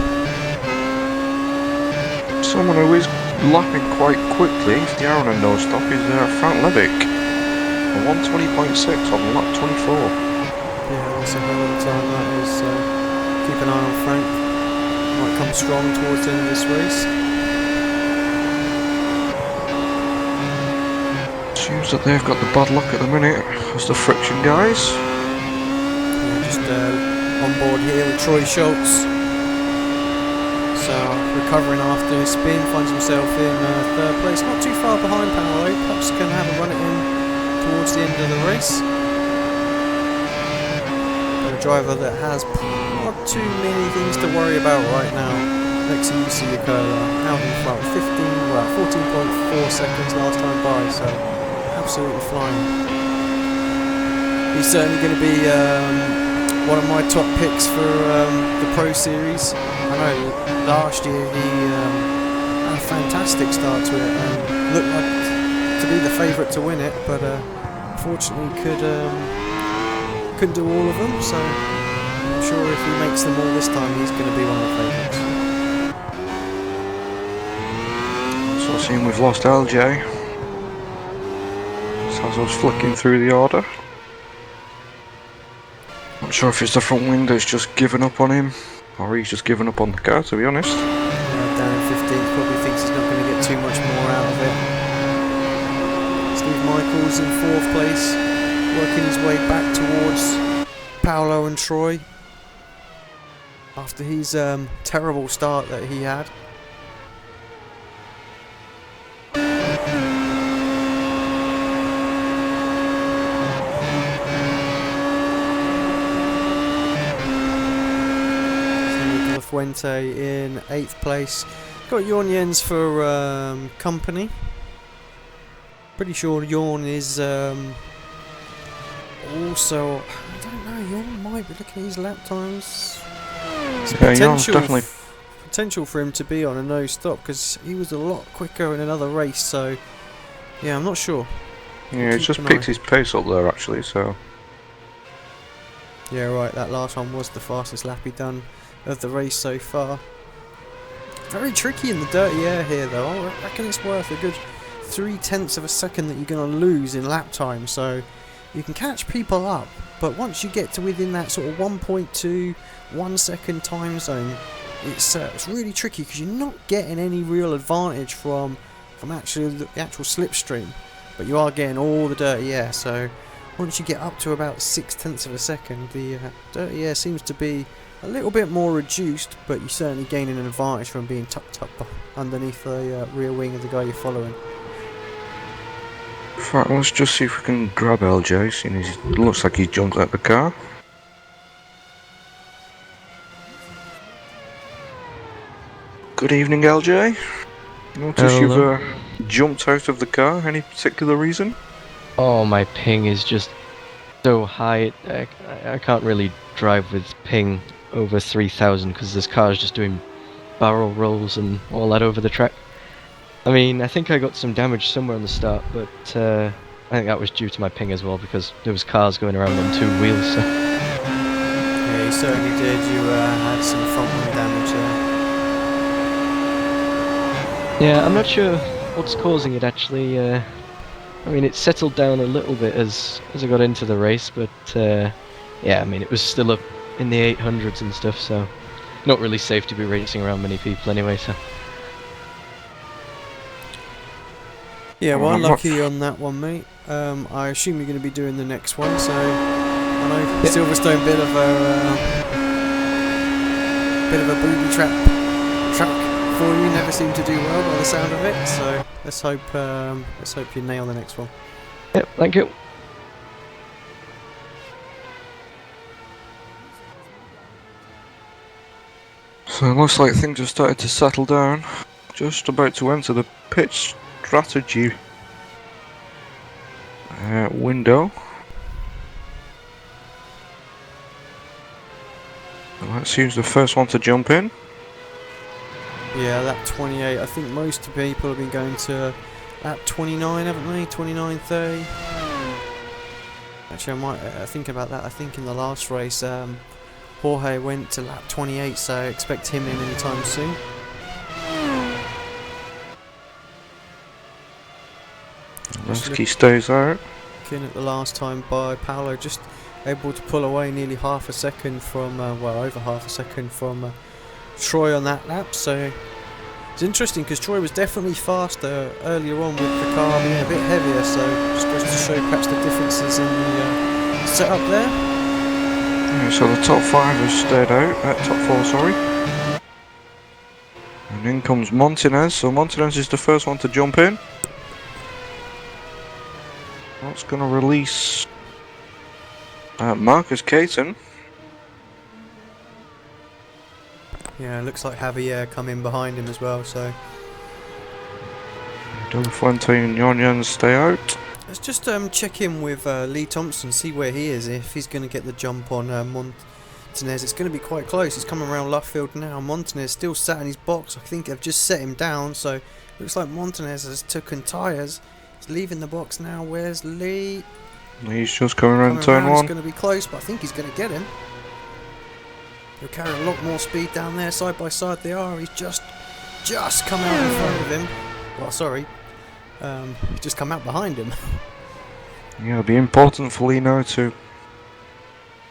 Someone who is lapping quite quickly, if the Aaron and no stop, is Frank Levick. A 1:20.6 on lap 24. Yeah, that's a hell of a time that is, so keep an eye on Frank. Might come strong towards the end of this race. Seems that they've got the bad luck at the minute as the friction guys. Yeah, just on board here with Troy Schultz. So recovering after his spin, finds himself in third place, not too far behind Paolo. Perhaps going to have a run at him towards the end of the race. But a driver that has not too many things to worry about right now. Next to UC Yokola, out in front, 14.4 seconds last time by, so absolutely flying. He's certainly going to be one of my top picks for the Pro Series. I know last year he had a fantastic start to it and looked like to be the favourite to win it, but unfortunately couldn't do all of them, so I'm sure if he makes them all this time he's going to be one of the favourites. So I seem we've lost LJ. So as I was flicking through the order. Not sure if it's the front wing that's just given up on him, or he's just given up on the car, to be honest. Down in 15th, probably thinks he's not going to get too much more out of it. Steve Michaels in 4th place, working his way back towards Paolo and Troy after his terrible start that he had. Fuente in 8th place. Got Jorn Jens for company. Pretty sure Jorn is also, I don't know, Jorn might be looking at his lap times. There's potential for him to be on a no stop because he was a lot quicker in another race, so yeah, I'm not sure. Yeah, he's just picked his pace up there actually, so. Yeah, right, that last one was the fastest lap he'd done of the race so far. Very tricky in the dirty air here though. I reckon it's worth a good 0.3 of a second that you're going to lose in lap time, so you can catch people up, but once you get to within that sort of 1.2 1 second time zone, it's really tricky because you're not getting any real advantage from actually the actual slipstream, but you are getting all the dirty air. So once you get up to about 0.6 of a second, the dirty air seems to be a little bit more reduced, but you're certainly gaining an advantage from being tucked up underneath the rear wing of the guy you're following. Right, let's just see if we can grab LJ, seeing as it looks like he's jumped out the car. Good evening, LJ. Notice Hello. You've jumped out of the car. Any particular reason? Oh, my ping is just so high. I can't really drive with ping over 3,000 because this car is just doing barrel rolls and all that over the track. I mean, I think I got some damage somewhere on the start, but I think that was due to my ping as well because there was cars going around on 2 wheels. So. Yeah, you certainly did. You had some front wing damage there. Yeah, I'm not sure what's causing it actually. I mean, it settled down a little bit as I got into the race, but yeah, I mean, it was still up in the 800s and stuff, so not really safe to be racing around many people anyway, so. Yeah, well, unlucky on that one, mate. I assume you're going to be doing the next one, so I know Silverstone bit of a booby track for you. Never seem to do well by the sound of it, so let's hope you nail the next one. Yep, thank you. So it looks like things have started to settle down. Just about to enter the pit strategy window. And that seems the first one to jump in. Yeah, lap 28. I think most people have been going to lap 29, haven't they? 29.30. Actually, I might think about that. I think in the last race, Jorge went to lap 28, so I expect him in anytime soon. Lesky stays out. Looking at the last time by Paolo, just able to pull away nearly half a second from, well, over half a second from Troy on that lap. So it's interesting because Troy was definitely faster earlier on with the car being a bit heavier. So just goes to show perhaps the differences in the setup there. Yeah, so the top 5 has stayed out. Top 4, sorry. And in comes Montanez. So Montanez is the first one to jump in. That's going to release Marcus Caton. Yeah, looks like Javier come in behind him as well, so Del Fuente and Yon stay out. let's just check in with Lee Thompson, see where he is, if he's going to get the jump on Montanez. It's going to be quite close. He's coming around Luffield now. Montanez still sat in his box. I think they've just set him down, so looks like Montanez has taken tyres. He's leaving the box now. Where's Lee? He's just coming around turn 1. It's going to be close, but I think he's going to get him. He'll carry a lot more speed down there, side by side they are. He's just come out in front of him. Well, sorry, just come out behind him. Yeah, it'll be important for Lee now to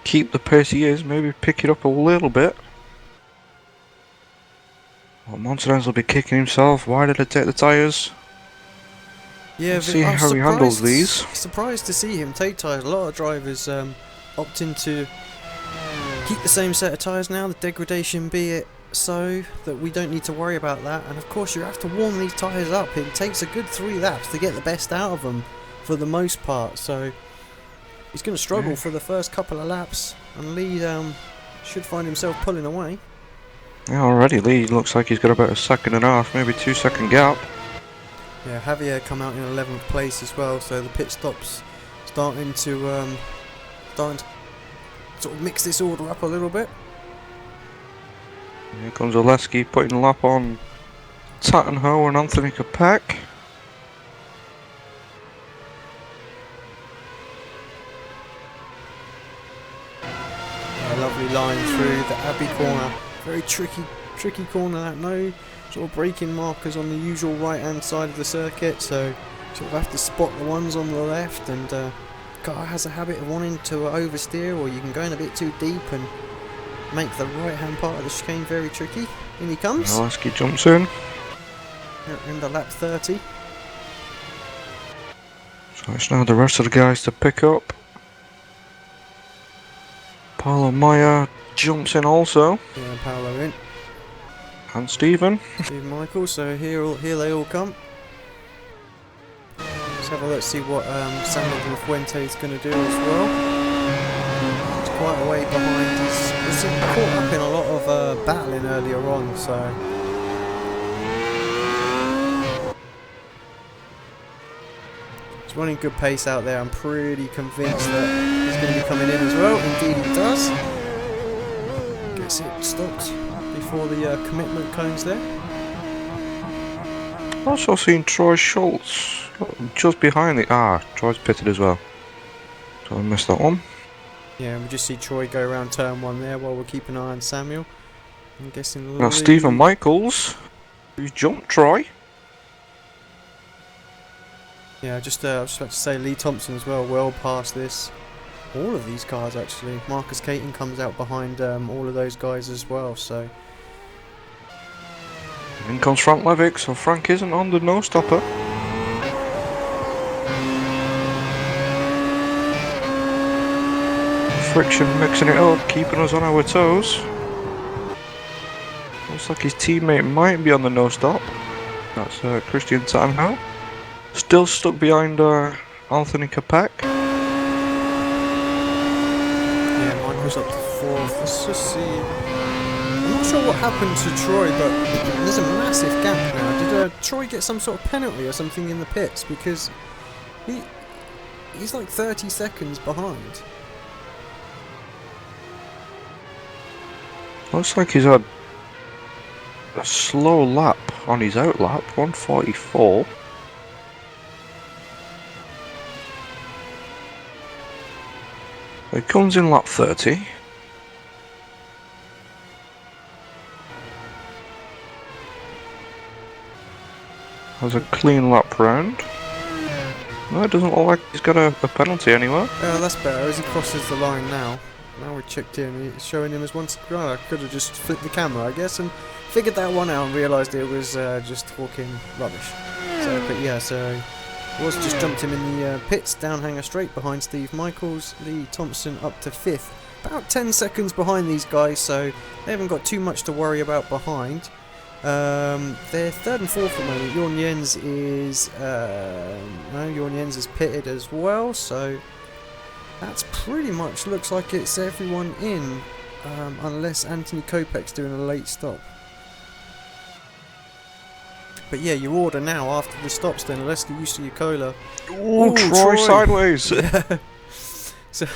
keep the pace he is, maybe pick it up a little bit. Well, Montanez will be kicking himself. Why did I take the tyres? Yeah, see how he handles these. Surprised to see him take tyres. A lot of drivers opt into keep the same set of tyres now, the degradation be it so that we don't need to worry about that. And of course you have to warm these tyres up. It takes a good 3 laps to get the best out of them for the most part, so he's going to struggle for the first couple of laps, and Lee should find himself pulling away. Yeah, already Lee looks like he's got about a second and a half, maybe 2-second gap. Yeah, Javier come out in 11th place as well, so the pit stops starting to sort of mix this order up a little bit. Here comes Oleski putting a lap on Tattenho and Anthony Kopeck. A lovely line through the Abbey corner. Very tricky corner that. No sort of braking markers on the usual right hand side of the circuit, so sort of have to spot the ones on the left, and car has a habit of wanting to oversteer, or you can go in a bit too deep and make the right hand part of the chicane very tricky. In he comes. Oleski jumps in. In the lap 30. So it's now the rest of the guys to pick up. Paolo Maya jumps in also. Yeah, Paolo in. And Stephen Michael, so here they all come. Let's have a look, see what Samuel Fuente is going to do as well. He's quite a way behind. He's caught up in a lot of battling earlier on, so he's running good pace out there. I'm pretty convinced that he's going to be coming in as well. Indeed he does. Gets it stopped before the commitment cones there. also seen Troy Schultz just behind the Troy's pitted as well, so I missed that one. Yeah, we just see Troy go around turn 1 there while we're keeping an eye on Samuel. I'm guessing Now Stephen Michaels, who's jumped Troy. Yeah, I was just about to say Lee Thompson as well past this. All of these cars actually. Marcus Caton comes out behind all of those guys as well, so. In comes Frank Levick, so Frank isn't on the no-stopper. Friction mixing it up, keeping us on our toes. Looks like his teammate might be on the no-stop. That's Christian Tanho. Still stuck behind Anthony Kopeck. Yeah, Michael's up to 4th. Let's just see. I'm not sure what happened to Troy, but there's a massive gap now. Did Troy get some sort of penalty or something in the pits? Because he's like 30 seconds behind. Looks like he's had a slow lap on his out lap, 144. So he comes in lap 30. Has a clean lap round. No, it doesn't look like he's got a penalty anywhere. Oh, that's better as he crosses the line now. Now we're checked in, it's showing him as one. Oh, I could have just flipped the camera, I guess, and figured that one out and realised it was just talking rubbish. So, but yeah, so was just jumped him in the pits, downhanger straight behind Steve Michaels. Lee Thompson up to 5th, about 10 seconds behind these guys, so they haven't got too much to worry about behind. They're 3rd and 4th at the moment. Jorn Jens is Jorn Jens is pitted as well, so that's pretty much looks like it's everyone in, unless Anthony Kopech's doing a late stop. But yeah, your order now after the stops then: Aleski Usyukola. Ooh, Troy sideways. Yeah. So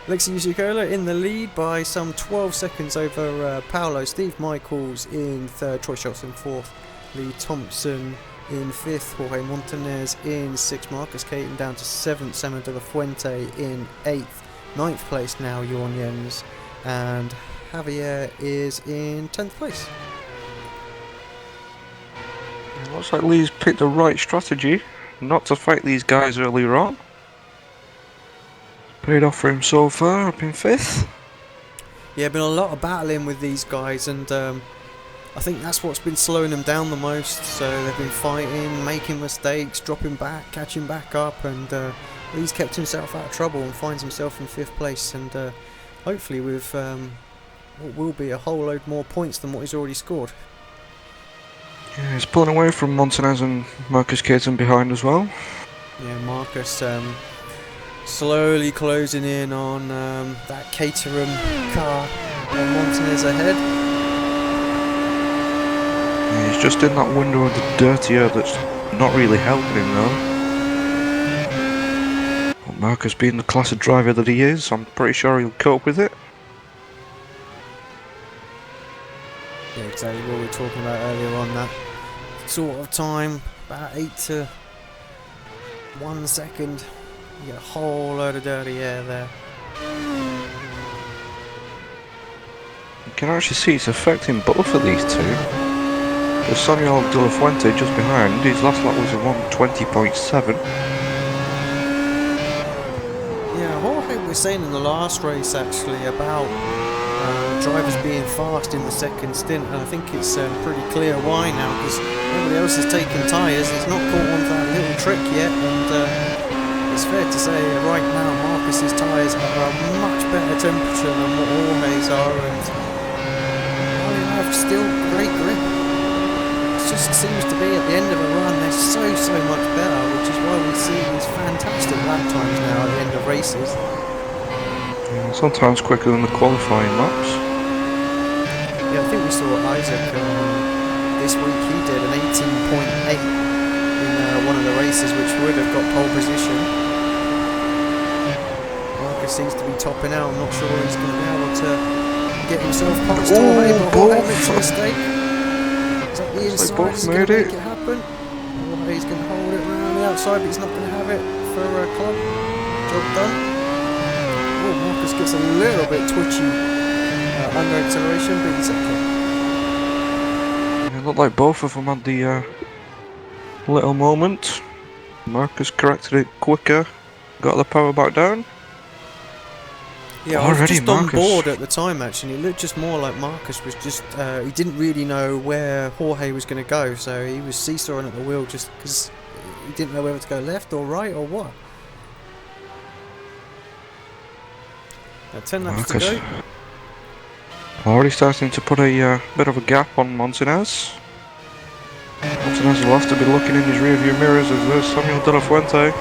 Alexei Usyukola in the lead by some 12 seconds over Paolo. Steve Michaels in 3rd, Troy Schultz in 4th, Lee Thompson in 5th, Jorge Montanez in 6th, Marcus Caton down to 7th, Samuel De La Fuente in 8th, 9th place now Jorn Jens, and Javier is in 10th place. It looks like Lee's picked the right strategy not to fight these guys earlier on. Paid off for him so far, up in 5th. Yeah, been a lot of battling with these guys, and I think that's what's been slowing them down the most. So they've been fighting, making mistakes, dropping back, catching back up, and Lee's kept himself out of trouble and finds himself in 5th place, and hopefully with what will be a whole load more points than what he's already scored. Yeah, he's pulling away from Montanez and Marcus Caton behind as well. Yeah, Marcus slowly closing in on that Caterham car, and Montanez ahead. Yeah, he's just in that window of the dirty air that's not really helping him though. But Marcus, being the class of driver that he is, I'm pretty sure he'll cope with it. Yeah, exactly what we were talking about earlier on, that sort of time, about 8 to 1 second. You get a whole load of dirty air there. You can actually see it's affecting both of these two. There's Samuel De La Fuente just behind, his last lap was a 1:20.7. Yeah, Jorge was saying in the last race actually about drivers being fast in the second stint, and I think it's pretty clear why now, because everybody else is taking tyres. He's not caught on that little trick yet, and it's fair to say right now Marcus's tyres are a much better temperature than what Jorge's are, and they have still great grip. It just seems to be at the end of a run they're so much better, which is why we see these fantastic lap times now at the end of races. Yeah, sometimes quicker than the qualifying laps. Yeah, I think we saw Isaac this week. He did an 18.8 in one of the races, which would have got pole position. Marcus seems to be topping out. I'm not sure he's going to be able to get himself past Jorge, but Jorge makes a mistake. It's at the inside, he's going to make it happen. Jorge's going to hold it around the outside, but he's not going to have it for a club. Job done. Oh, Marcus gets a little bit twitchy under acceleration, but he's okay. It looked like both of them had the little moment. Marcus corrected it quicker, got the power back down. Yeah, I was just on board at the time actually. It looked just more like Marcus was just, he didn't really know where Jorge was going to go, so he was seesawing at the wheel just because he didn't know whether to go left or right or what. 10 laps to go. Already starting to put a bit of a gap on Montanez. Montanez will have to be looking in his rearview mirrors as there's Samuel De La Fuente.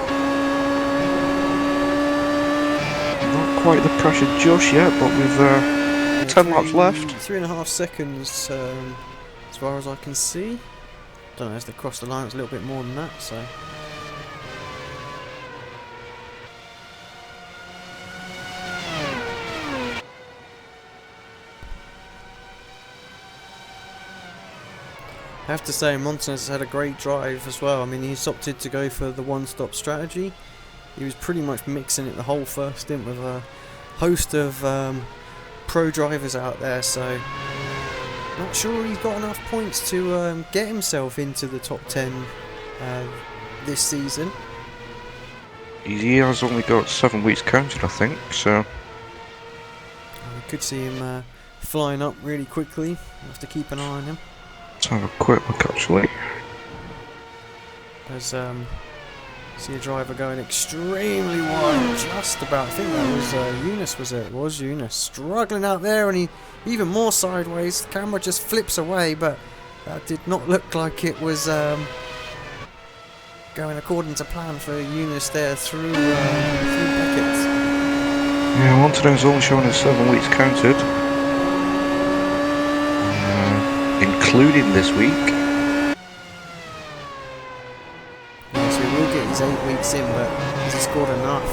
Not quite the pressure just yet, but with 10 laps left. 3.5 seconds as far as I can see. Don't know, as they cross the line it's a little bit more than that, so... I have to say Montanez has had a great drive as well. I mean, he's opted to go for the one-stop strategy. He was pretty much mixing it the whole first stint with host of pro drivers out there, so not sure he's got enough points to get himself into the top 10 this season. He has only got 7 weeks counted, I think, so... We could see him flying up really quickly. We'll have to keep an eye on him. Let's have a quick look, actually. There's see a driver going extremely wide, just about. I think that was Eunice, was it? It was Eunice. Struggling out there, and he even more sideways. The camera just flips away, but that did not look like it was going according to plan for Eunice there through Beckett. Yeah, one today's only showing us 7 weeks counted. Including this week. Yeah, so he will get his 8 weeks in, but has he scored enough?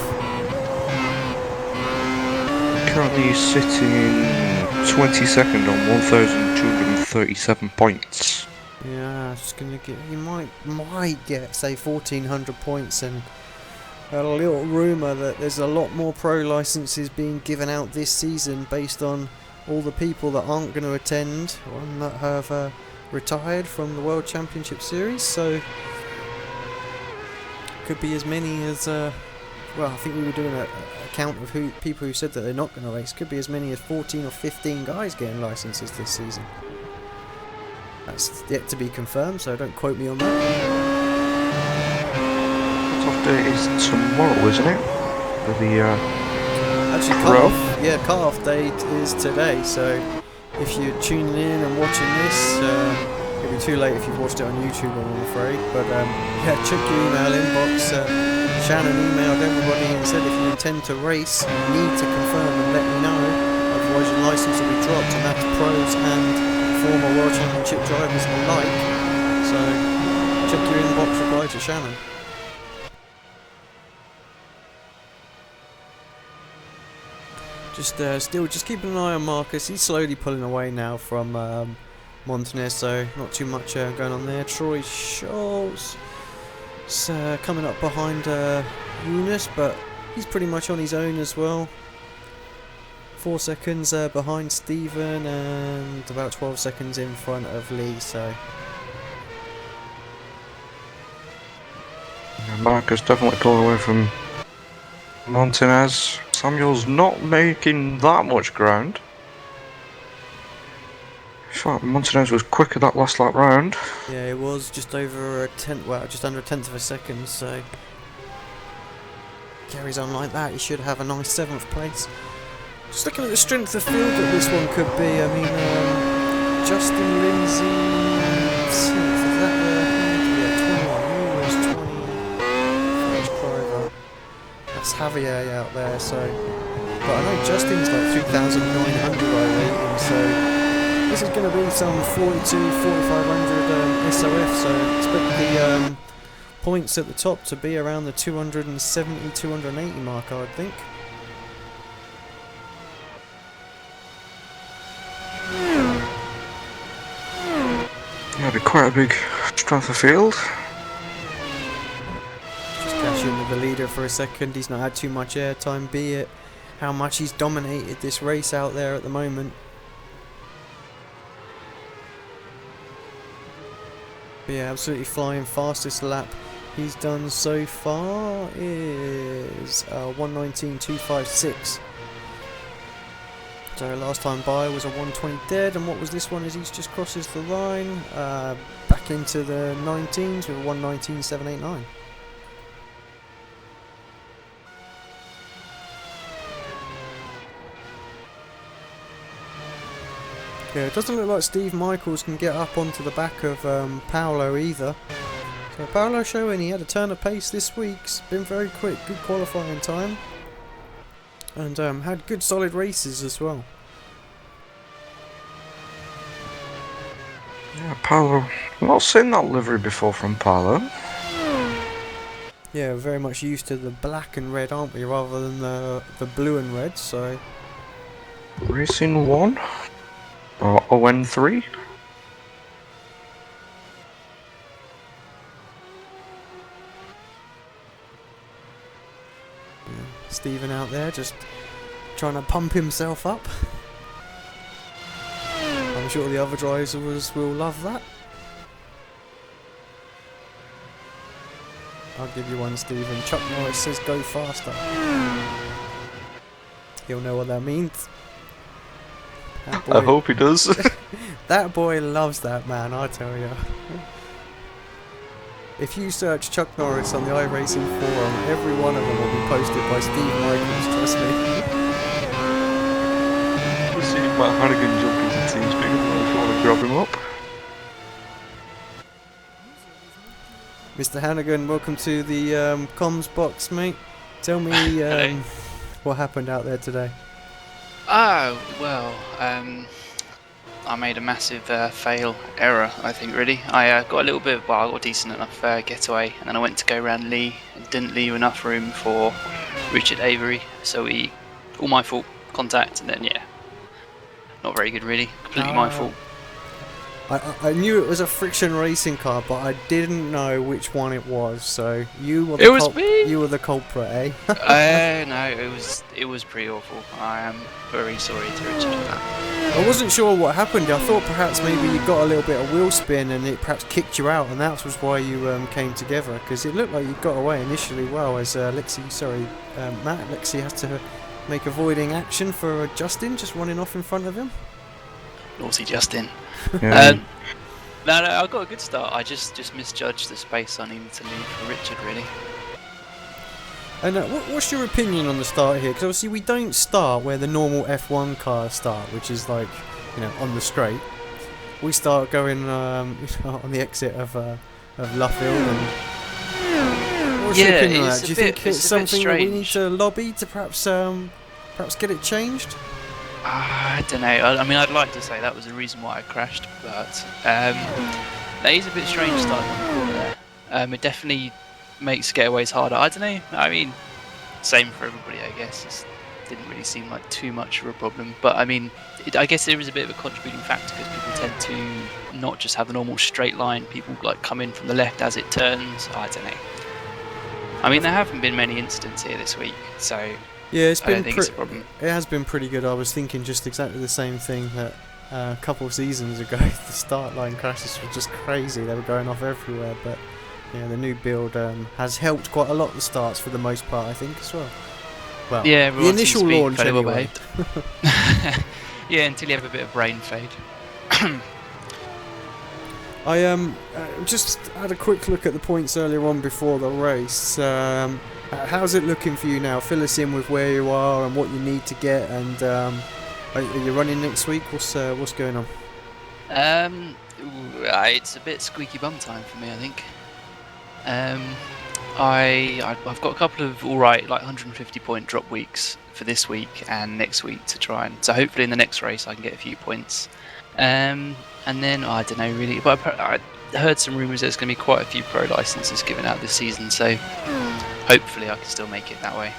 Currently sitting 22nd on 1,237 points. Yeah, it's gonna get. He might get say 1,400 points, and a little rumour that there's a lot more pro licenses being given out this season based on all the people that aren't going to attend and that have retired from the World Championship Series. So could be as many as well, I think we were doing a count of people who said that they're not going to race. Could be as many as 14 or 15 guys getting licenses this season. That's yet to be confirmed, so don't quote me on that. Cut-off date is tomorrow, isn't it? For the actually, cut-off date is today, so if you're tuning in and watching this, it'll be too late if you've watched it on YouTube, I'm afraid, but yeah, check your email inbox. Shannon emailed everybody and said if you intend to race, you need to confirm and let me know, otherwise your license will be dropped, and that's pros and former World Championship drivers alike, so check your inbox, reply to Shannon. Just keeping an eye on Marcus. He's slowly pulling away now from Montaner, so not too much going on there. Troy Schultz coming up behind Eunice, but he's pretty much on his own as well. 4 seconds behind Stephen and about 12 seconds in front of Lee, so... Marcus definitely pulling away from Montanez. Samuel's not making that much ground. In fact, Montanez was quicker that last lap round. Yeah, it was just over just under a tenth of a second, so... Carries on like that, he should have a nice 7th place. Just looking at the strength of field that this one could be, I mean, Justin Lindsay, is that 21, he was 20, first driver, that's Javier out there, so, but I know Justin's like 3,900 I rate him, so this is going to be some 4,500 SOF, so expect the points at the top to be around the 270, 280 mark, I would think. Yeah, it'd be quite a big strength of field. Just catch in with the leader for a second. He's not had too much airtime, be it how much he's dominated this race out there at the moment. But yeah, absolutely flying. Fastest lap he's done so far is 1:19.256. So last time by was a 1:20 dead, and what was this one as he just crosses the line back into the 19s with a 1:19.789. Yeah, it doesn't look like Steve Michaels can get up onto the back of Paolo either. So Paolo showing he had a turn of pace this week, it's been very quick, good qualifying time. And had good solid races as well. Yeah, Paolo. Not seen that livery before from Paolo. Yeah, very much used to the black and red, aren't we, rather than the blue and red, so... Racing 1? Or ON3? Stephen out there just trying to pump himself up. I'm sure the other drivers will love that. I'll give you one, Stephen. Chuck Norris says go faster. He'll know what that means. That boy, I hope he does. that boy loves that, man, I tell you. If you search Chuck Norris on the iRacing forum, every one of them will be posted by Steve Michaels, trust me. We'll see Matt Hannigan jump into team speed if you want to grab him up. Mr. Hannigan, welcome to the comms box, mate. Tell me what happened out there today. Oh, well, I made a massive error, I think, really. I got a little bit, I got a decent enough getaway, and then I went to go around Lee and didn't leave enough room for Richard Avery, so all my fault, contact, and then, yeah, not very good, really. Completely my fault. I knew it was a friction racing car, but I didn't know which one it was. So you were you were the culprit, eh? No, it was pretty awful. I am very sorry to Richard for that. I wasn't sure what happened. I thought perhaps maybe you got a little bit of wheel spin and it perhaps kicked you out, and that was why you came together. Because it looked like you got away initially well. As Matt Lexi has to make avoiding action for Justin just running off in front of him. Naughty Justin. Yeah. No, I got a good start. I just misjudged the space I needed to leave for Richard, really. And what's your opinion on the start here? Because obviously we don't start where the normal F1 cars start, which is like, on the straight. We start going on the exit of Luffield. And what's your opinion on that? Do you think it's something that we need to lobby to perhaps get it changed? I don't know. I mean, I'd like to say that was the reason why I crashed, but that is a bit strange starting on the corner there. It definitely makes getaways harder. I don't know. I mean, same for everybody, I guess. It didn't really seem like too much of a problem, but I mean, I guess there is a bit of a contributing factor because people tend to not just have the normal straight line. People like come in from the left as it turns. I don't know. I mean, there haven't been many incidents here this week, so. Yeah, it's been. it's a problem. It has been pretty good. I was thinking just exactly the same thing that a couple of seasons ago. The start line crashes were just crazy. They were going off everywhere. But yeah, the new build has helped quite a lot. The starts for the most part, I think, as well. Well, yeah, the initial launch anyway. Yeah, until you have a bit of brain fade. I just had a quick look at the points earlier on before the race. How's it looking for you now? Fill us in with where you are and what you need to get. And are you running next week? What's going on? It's a bit squeaky bum time for me, I think. I've got a couple of alright, like 150 point drop weeks for this week and next week to try and. So hopefully in the next race I can get a few points. And then I don't know really, but I heard some rumours there's going to be quite a few pro licenses given out this season. So. Hopefully I can still make it that way.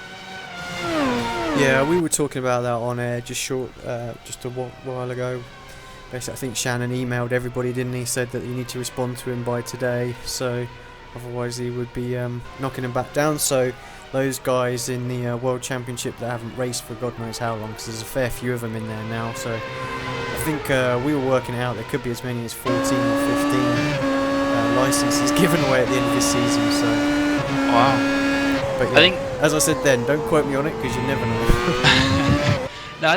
Yeah, we were talking about that on air just a while ago. Basically, I think Shannon emailed everybody, didn't he? Said that you need to respond to him by today, so otherwise he would be knocking him back down. So those guys in the World Championship that haven't raced for God knows how long, because there's a fair few of them in there now. So I think we were working it out. There could be as many as 14 or 15 licenses given away at the end of this season. So wow. But yeah, I think, as I said then, don't quote me on it because you never know. No, I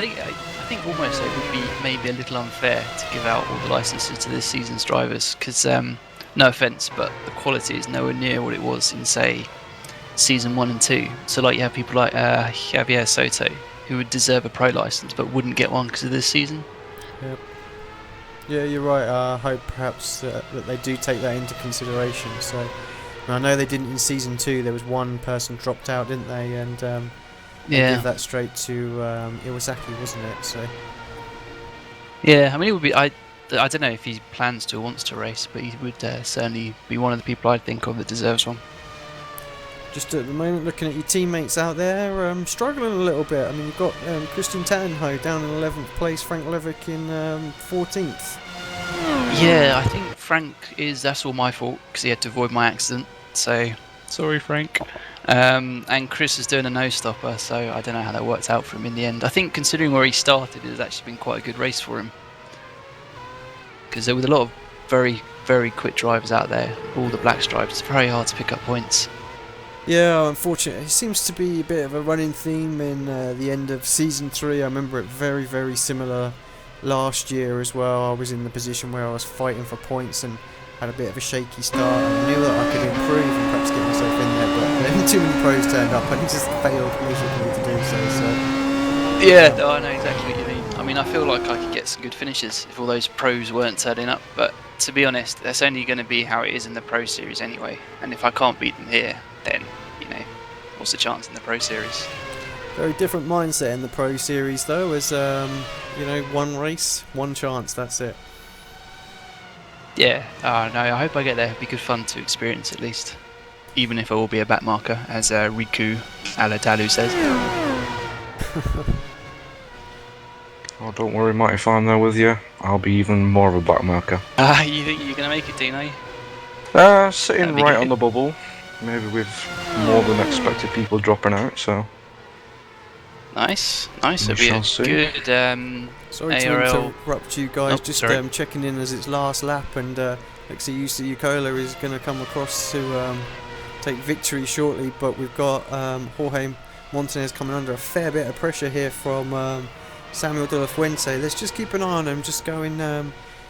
think almost it would be maybe a little unfair to give out all the licenses to this season's drivers because, no offence, but the quality is nowhere near what it was in, say, season 1 and 2. So like you have people like Javier Soto who would deserve a pro license but wouldn't get one because of this season. Yep. Yeah, you're right. I hope perhaps that they do take that into consideration. So. I know they didn't in season 2. There was one person dropped out, didn't they? And they gave that straight to Iwasaki, wasn't it? So. Yeah, I mean, it would be. I don't know if he plans to or wants to race, but he would certainly be one of the people I'd think of that deserves one. Just at the moment, looking at your teammates out there, struggling a little bit. I mean, you've got Christian Tannenho down in 11th place, Frank Levick in 14th. Yeah, I think Frank that's all my fault because he had to avoid my accident. So sorry, Frank. And Chris is doing a no-stopper, so I don't know how that worked out for him in the end. I think considering where he started, it has actually been quite a good race for him. Because there was a lot of very, very quick drivers out there, all the black stripes. It's very hard to pick up points. Yeah, unfortunately, it seems to be a bit of a running theme in the end of Season 3. I remember it very, very similar last year as well. I was in the position where I was fighting for points and had a bit of a shaky start. I knew that I could improve and perhaps get myself in there, but then too many pros turned up and just failed miserably to do so. Yeah, no, I know exactly what you mean. I mean, I feel like I could get some good finishes if all those pros weren't turning up, but to be honest, that's only going to be how it is in the Pro Series anyway. And if I can't beat them here, then, you know, what's the chance in the Pro Series? Very different mindset in the Pro Series though, as you know, one race, one chance, that's it. Yeah, no, I hope I get there. It'd be good fun to experience at least. Even if I will be a back marker, as Riku Aladalu says. Oh, don't worry, Matt, if I'm there with you, I'll be even more of a back marker. You think you're going to make it, Dino? Sitting right on the bubble, maybe with more than expected people dropping out, so... Nice. We It'll be shall a see. good Sorry to ARL. interrupt you guys, just checking in as it's last lap, and Lexi Ucola is going to come across to take victory shortly, but we've got Jorge Montanez coming under a fair bit of pressure here from Samuel De La Fuente. Let's just keep an eye on him, just going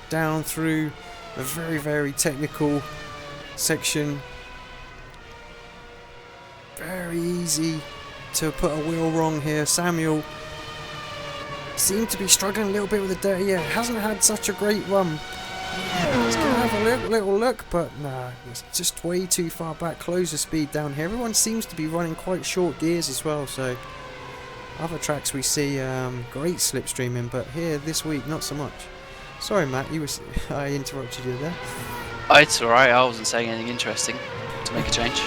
down through a very, very technical section. Very easy to put a wheel wrong here. Samuel seemed to be struggling a little bit with the dirt. Yeah, hasn't had such a great run. He's going to have a little look, but nah, it's just way too far back. Close the speed down here. Everyone seems to be running quite short gears as well, so other tracks we see great slipstreaming, but here this week not so much. Sorry Matt, I interrupted you there. It's alright, I wasn't saying anything interesting to make a change.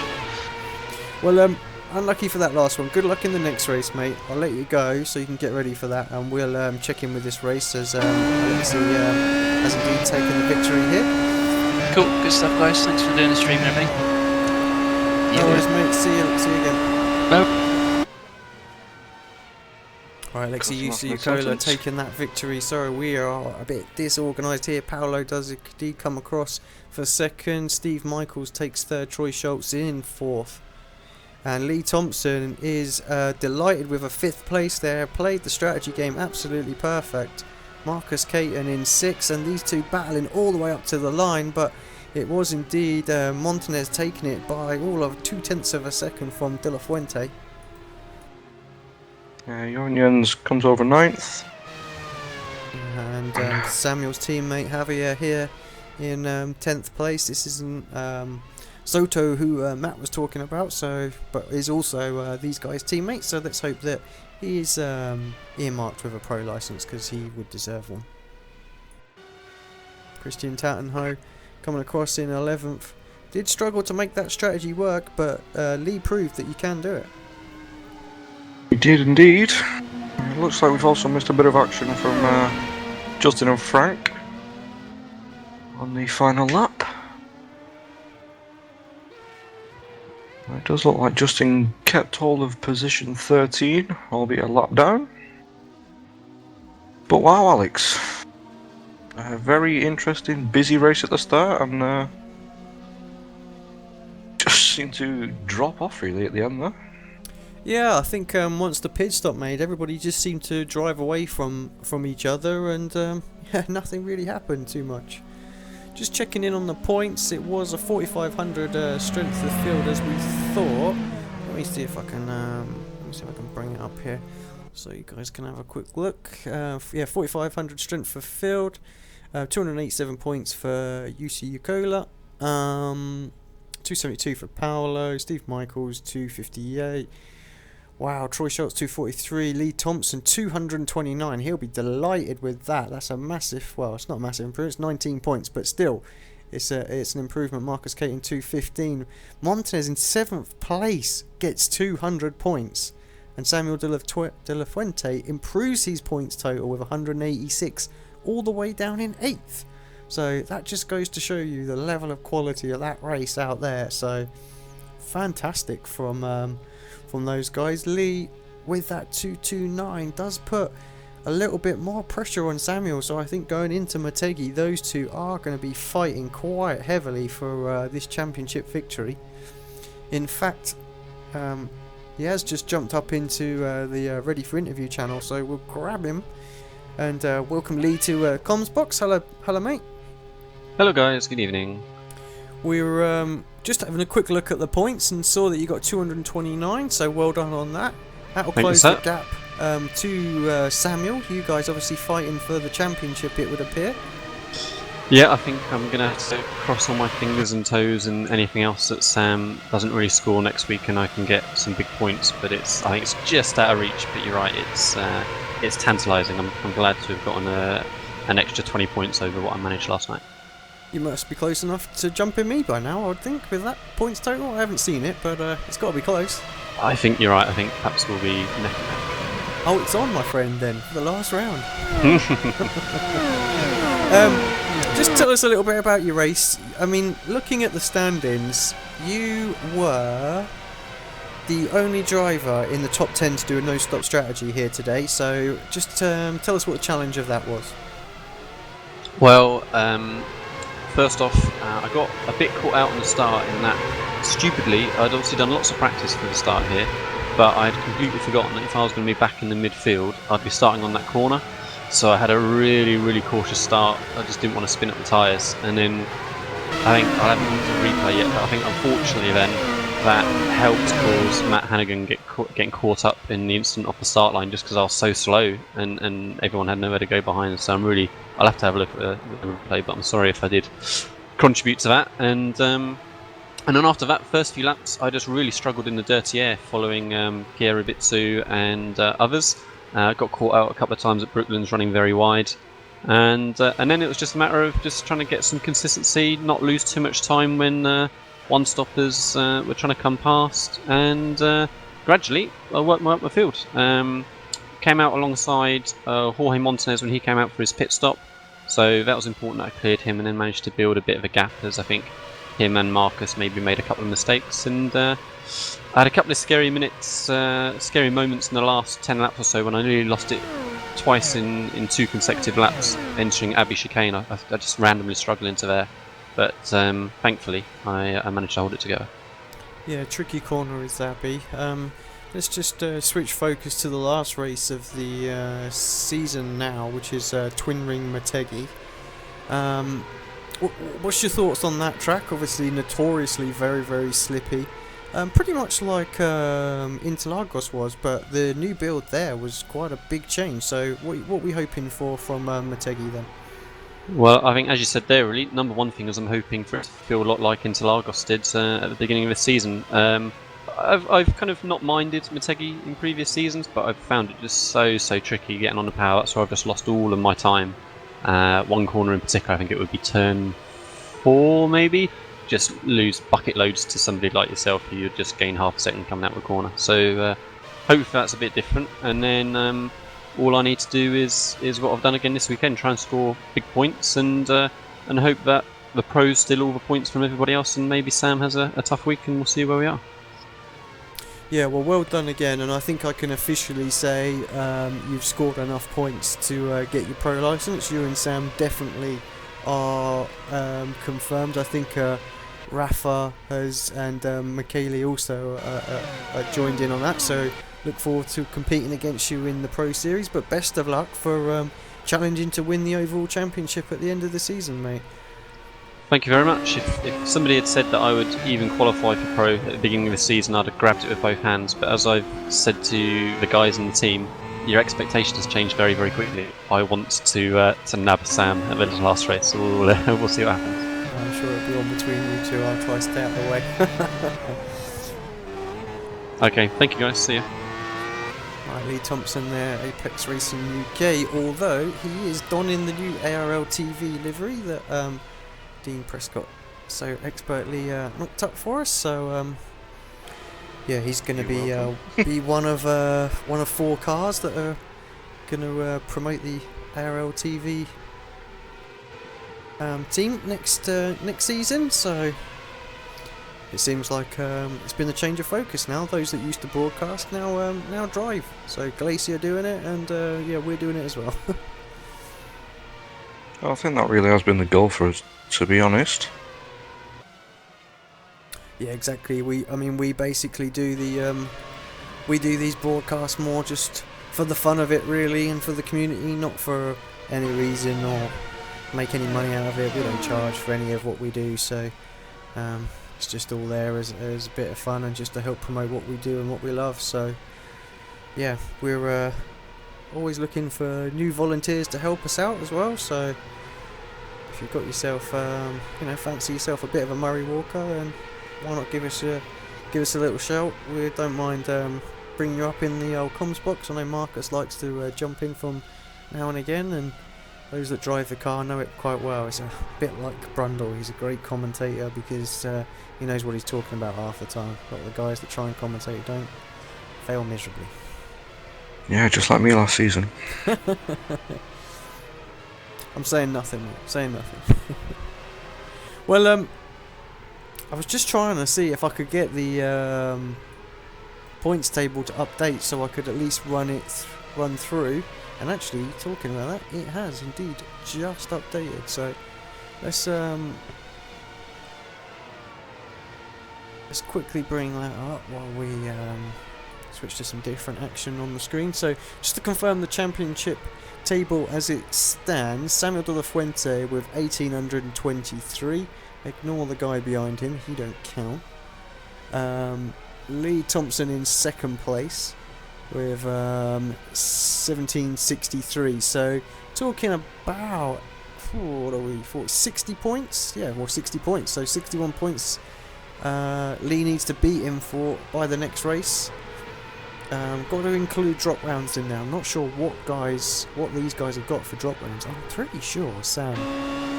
Well, unlucky for that last one. Good luck in the next race, mate. I'll let you go so you can get ready for that, and we'll check in with this race as Alexi has indeed taken the victory here. Cool, good stuff, guys. Thanks for doing the stream and everything. No worries, mate. See you again. Nope. Alright, Lexi Ucola taking that victory. Sorry, we are a bit disorganised here. Paolo does indeed come across for second. Steve Michaels takes third. Troy Schultz in fourth. And Lee Thompson is delighted with a fifth place there. Played the strategy game absolutely perfect. Marcus Caton in sixth, and these two battling all the way up to the line, but it was indeed Montanez taking it by all of 0.2 of a second from De La Fuente. Unions comes over ninth. And Samuel's teammate Javier here in 10th place. This isn't Soto, who Matt was talking about, but is also these guys' teammates, so let's hope that he is earmarked with a pro license, because he would deserve one. Christian Tattenho coming across in 11th. Did struggle to make that strategy work, but Lee proved that you can do it. We did indeed. It looks like we've also missed a bit of action from Justin and Frank on the final lap. It does look like Justin kept hold of position 13, albeit a lap down. But wow, Alex, a very interesting, busy race at the start, and just seemed to drop off really at the end there. Yeah, I think once the pit stop made, everybody just seemed to drive away from each other, and yeah, nothing really happened too much. Just checking in on the points, it was a 4,500 strength of field as we thought. Let me see if I can bring it up here so you guys can have a quick look. Yeah, 4,500 strength of field, 287 points for UC Ucola, 272 for Paolo, Steve Michaels 258. Wow, Troy Schultz 243, Lee Thompson 229. He'll be delighted with that. That's a massive, well, it's not a massive improvement, it's 19 points, but still, it's an improvement. Marcus Caton 215. Montanez in 7th place gets 200 points. And Samuel De La Fuente improves his points total with 186, all the way down in 8th. So that just goes to show you the level of quality of that race out there. So fantastic from those guys. Lee, with that 229, does put a little bit more pressure on Samuel, so I think going into Motegi, those two are going to be fighting quite heavily for this championship victory. In fact, he has just jumped up into the Ready for Interview channel, so we'll grab him and welcome Lee to Comms Box. Hello, mate. Hello guys, good evening. We're just having a quick look at the points and saw that you got 229, so well done on that. That'll close the gap to Samuel. You guys obviously fighting for the championship, it would appear. Yeah, I think I'm going to have to cross all my fingers and toes and anything else that Sam doesn't really score next week and I can get some big points, but I think it's just out of reach, but you're right, it's tantalising. I'm glad to have gotten an extra 20 points over what I managed last night. You must be close enough to jumping me by now, I would think, with that points total. I haven't seen it, but it's got to be close. I think you're right, I think perhaps we'll be neck and neck. Oh, it's on, my friend, then, for the last round. Just tell us a little bit about your race. I mean, looking at the standings, you were the only driver in the top 10 to do a no-stop strategy here today, so just tell us what the challenge of that was. Well, first off, I got a bit caught out on the start in that, stupidly, I'd obviously done lots of practice for the start here, but I'd completely forgotten that if I was going to be back in the midfield, I'd be starting on that corner. So I had a really, really cautious start. I just didn't want to spin up the tyres. And then I think I haven't looked at the replay yet, but I think unfortunately then that helped cause Matt Hannigan getting caught up in the instant off the start line just because I was so slow and everyone had nowhere to go behind. So I'll have to have a look at the replay, but I'm sorry if I did contribute to that. And then after that first few laps, I just really struggled in the dirty air following Kiera Bitsu and others. Got caught out a couple of times at Brooklands running very wide, and then it was just a matter of just trying to get some consistency, not lose too much time when one-stoppers were trying to come past, and gradually I worked my way up the field. Came out alongside Jorge Montanez when he came out for his pit stop, so that was important that I cleared him and then managed to build a bit of a gap, as I think him and Marcus maybe made a couple of mistakes, and I had a couple of scary moments in the last 10 laps or so when I nearly lost it twice in 2 consecutive laps, entering Abbey Chicane. I just randomly struggled into there, but thankfully I managed to hold it together. Yeah, tricky corner is Abbey. Let's just switch focus to the last race of the season now, which is Twin Ring Motegi. What's your thoughts on that track? Obviously notoriously very, very slippy. Pretty much like Interlagos was, but the new build there was quite a big change. So what are we hoping for from Motegi then? Well, I think as you said there, really, number one thing is I'm hoping for it to feel a lot like Interlagos did at the beginning of the season. I've kind of not minded Motegi in previous seasons, but I've found it just so tricky getting on the power. That's where I've just lost all of my time. One corner in particular, I think it would be turn 4 maybe. Just lose bucket loads to somebody like yourself, who you'd just gain half a second coming out of the corner. So hopefully that's a bit different. And then all I need to do is what I've done again this weekend: try and score big points and hope that the pros steal all the points from everybody else, and maybe Sam has a tough week, and we'll see where we are. Yeah, well done again, and I think I can officially say you've scored enough points to get your pro license. You and Sam definitely are confirmed. I think Rafa has and Michele also joined in on that, so look forward to competing against you in the Pro Series, but best of luck for challenging to win the overall championship at the end of the season, mate. Thank you very much. If somebody had said that I would even qualify for Pro at the beginning of the season, I'd have grabbed it with both hands, but as I've said to the guys in the team, your expectations change very, very quickly. I want to nab Sam at the last race, so we'll see what happens. I'm sure it'll be on between you two. I'll try to stay out of the way. Okay, thank you guys, see ya. Right, Lee Thompson there, Apex Racing UK, although he is donning the new ARL TV livery that Dean Prescott so expertly knocked up for us, so yeah, he's going to be one of 4 cars that are going to promote the ARL TV team next season. So it seems like it's been a change of focus now. Those that used to broadcast now drive. So Glacier doing it, and yeah, we're doing it as well. I think that really has been the goal for us, to be honest. Yeah, exactly. We basically do we do these broadcasts more just for the fun of it, really, and for the community, not for any reason or make any money out of it. We don't charge for any of what we do, so it's just all there as a bit of fun and just to help promote what we do and what we love. So yeah, we're always looking for new volunteers to help us out as well. So if you've got yourself, fancy yourself a bit of a Murray Walker, and why not give us a little shout? We don't mind bringing you up in the old comms box. I know Marcus likes to jump in from now and again, and those that drive the car know it quite well. It's a bit like Brundle. He's a great commentator because he knows what he's talking about half the time. A lot of the guys that try and commentate don't, fail miserably. Yeah, just like me last season. I'm saying nothing, mate. Saying nothing. Well, I was just trying to see if I could get the points table to update so I could at least run through. And actually, talking about that, it has indeed just updated. So let's quickly bring that up while we switch to some different action on the screen. So just to confirm the championship table as it stands, Samuel de la Fuente with 1823. Ignore the guy behind him, he don't count. Lee Thompson in second place with 1763. So talking about, what are we for, 60 points? Yeah, well, 60 points. So 61 points Lee needs to beat him for by the next race. Got to include drop rounds in there. I'm not sure what these guys have got for drop rounds. I'm pretty sure Sam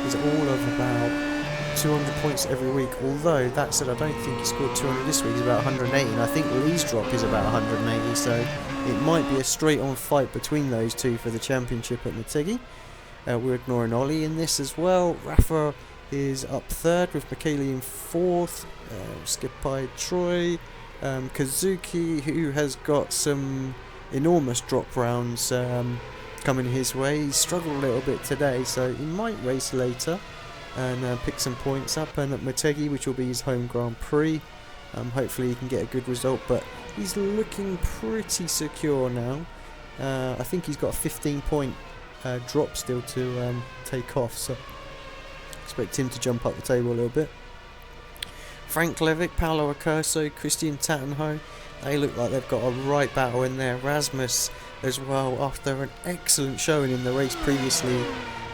is all of about 200 points every week, although that said, I don't think he scored 200 this week. He's about 180, and I think Lee's drop is about 180, so it might be a straight on fight between those two for the championship at Motegi. We're ignoring Ollie in this as well. Rafa is up third with Michele in fourth, Skipai Troy, Kazuki, who has got some enormous drop rounds coming his way. He's struggled a little bit today, so he might race later and pick some points up. And at Motegi, which will be his home Grand Prix, hopefully he can get a good result, but he's looking pretty secure now. I think he's got a 15 point drop still to take off, so expect him to jump up the table a little bit. Frank Levick, Paolo Accurso, Christian Tattenho, they look like they've got a right battle in there. Rasmus as well, after an excellent showing in the race previously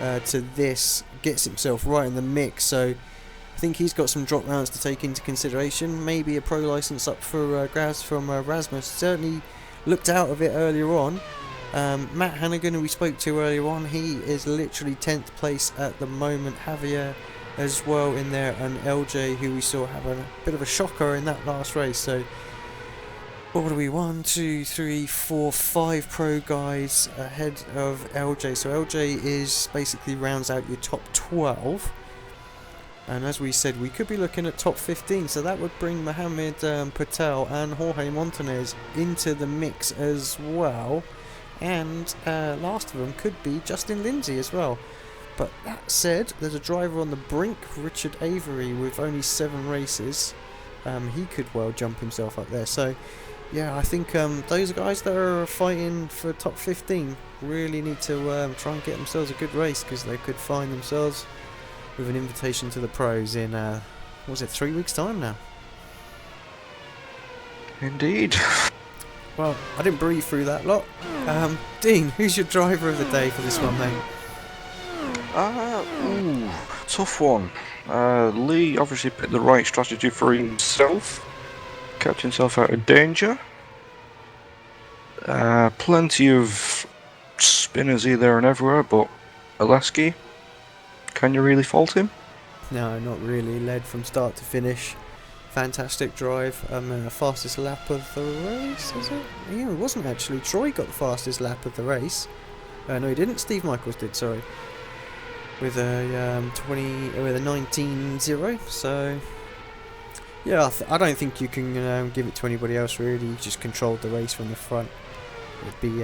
to this, gets himself right in the mix, so I think he's got some drop rounds to take into consideration. Maybe a pro license up for grabs from Rasmus. Certainly looked out of it earlier on. Matt Hannigan, who we spoke to earlier on, he is literally 10th place at the moment. Javier as well in there, and LJ, who we saw have a bit of a shocker in that last race. So what are we, 1, 2, 3, 4, 5 pro guys ahead of LJ. So LJ is basically rounds out your top 12, and as we said, we could be looking at top 15, so that would bring Mohamed Patel and Jorge Montanez into the mix as well. And last of them could be Justin Lindsay as well. But that said, there's a driver on the brink, Richard Avery, with only 7 races. He could well jump himself up there. So yeah, I think those guys that are fighting for top 15 really need to try and get themselves a good race, because they could find themselves with an invitation to the pros in, was it 3 weeks time now? Indeed. Well, I didn't breathe through that lot. Dean, who's your driver of the day for this one, mate? Tough one. Lee obviously picked the right strategy for himself. Kept himself out of danger. Plenty of spinners here, there and everywhere, but Oleski, can you really fault him? No, not really. Led from start to finish. Fantastic drive. Fastest lap of the race, is it? Yeah, it wasn't actually. Troy got the fastest lap of the race. No, he didn't. Steve Michaels did. Sorry, with a 19.0. So Yeah, I don't think you can give it to anybody else really. You just controlled the race from the front. It'd be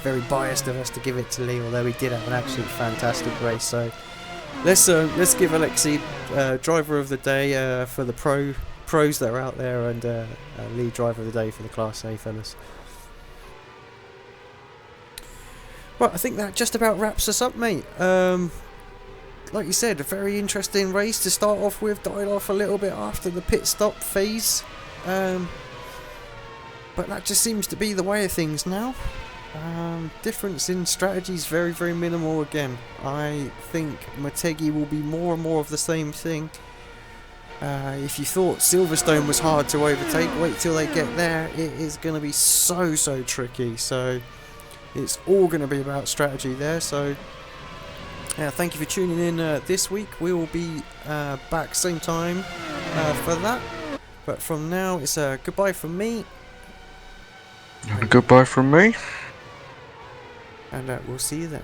very biased of us to give it to Lee, although he did have an absolute fantastic race. So let's give Alexei driver of the day for the pros that are out there, and Lee driver of the day for the Class A fellas. Right, I think that just about wraps us up, mate. Like you said, a very interesting race to start off with. Died off a little bit after the pit stop phase. But that just seems to be the way of things now. Difference in strategy is very, very minimal again. I think Motegi will be more and more of the same thing. If you thought Silverstone was hard to overtake, wait till they get there. It is going to be so tricky. So it's all going to be about strategy there. So thank you for tuning in this week. We will be back same time for that. But from now, it's a goodbye from me. Goodbye from me. And we'll see you then.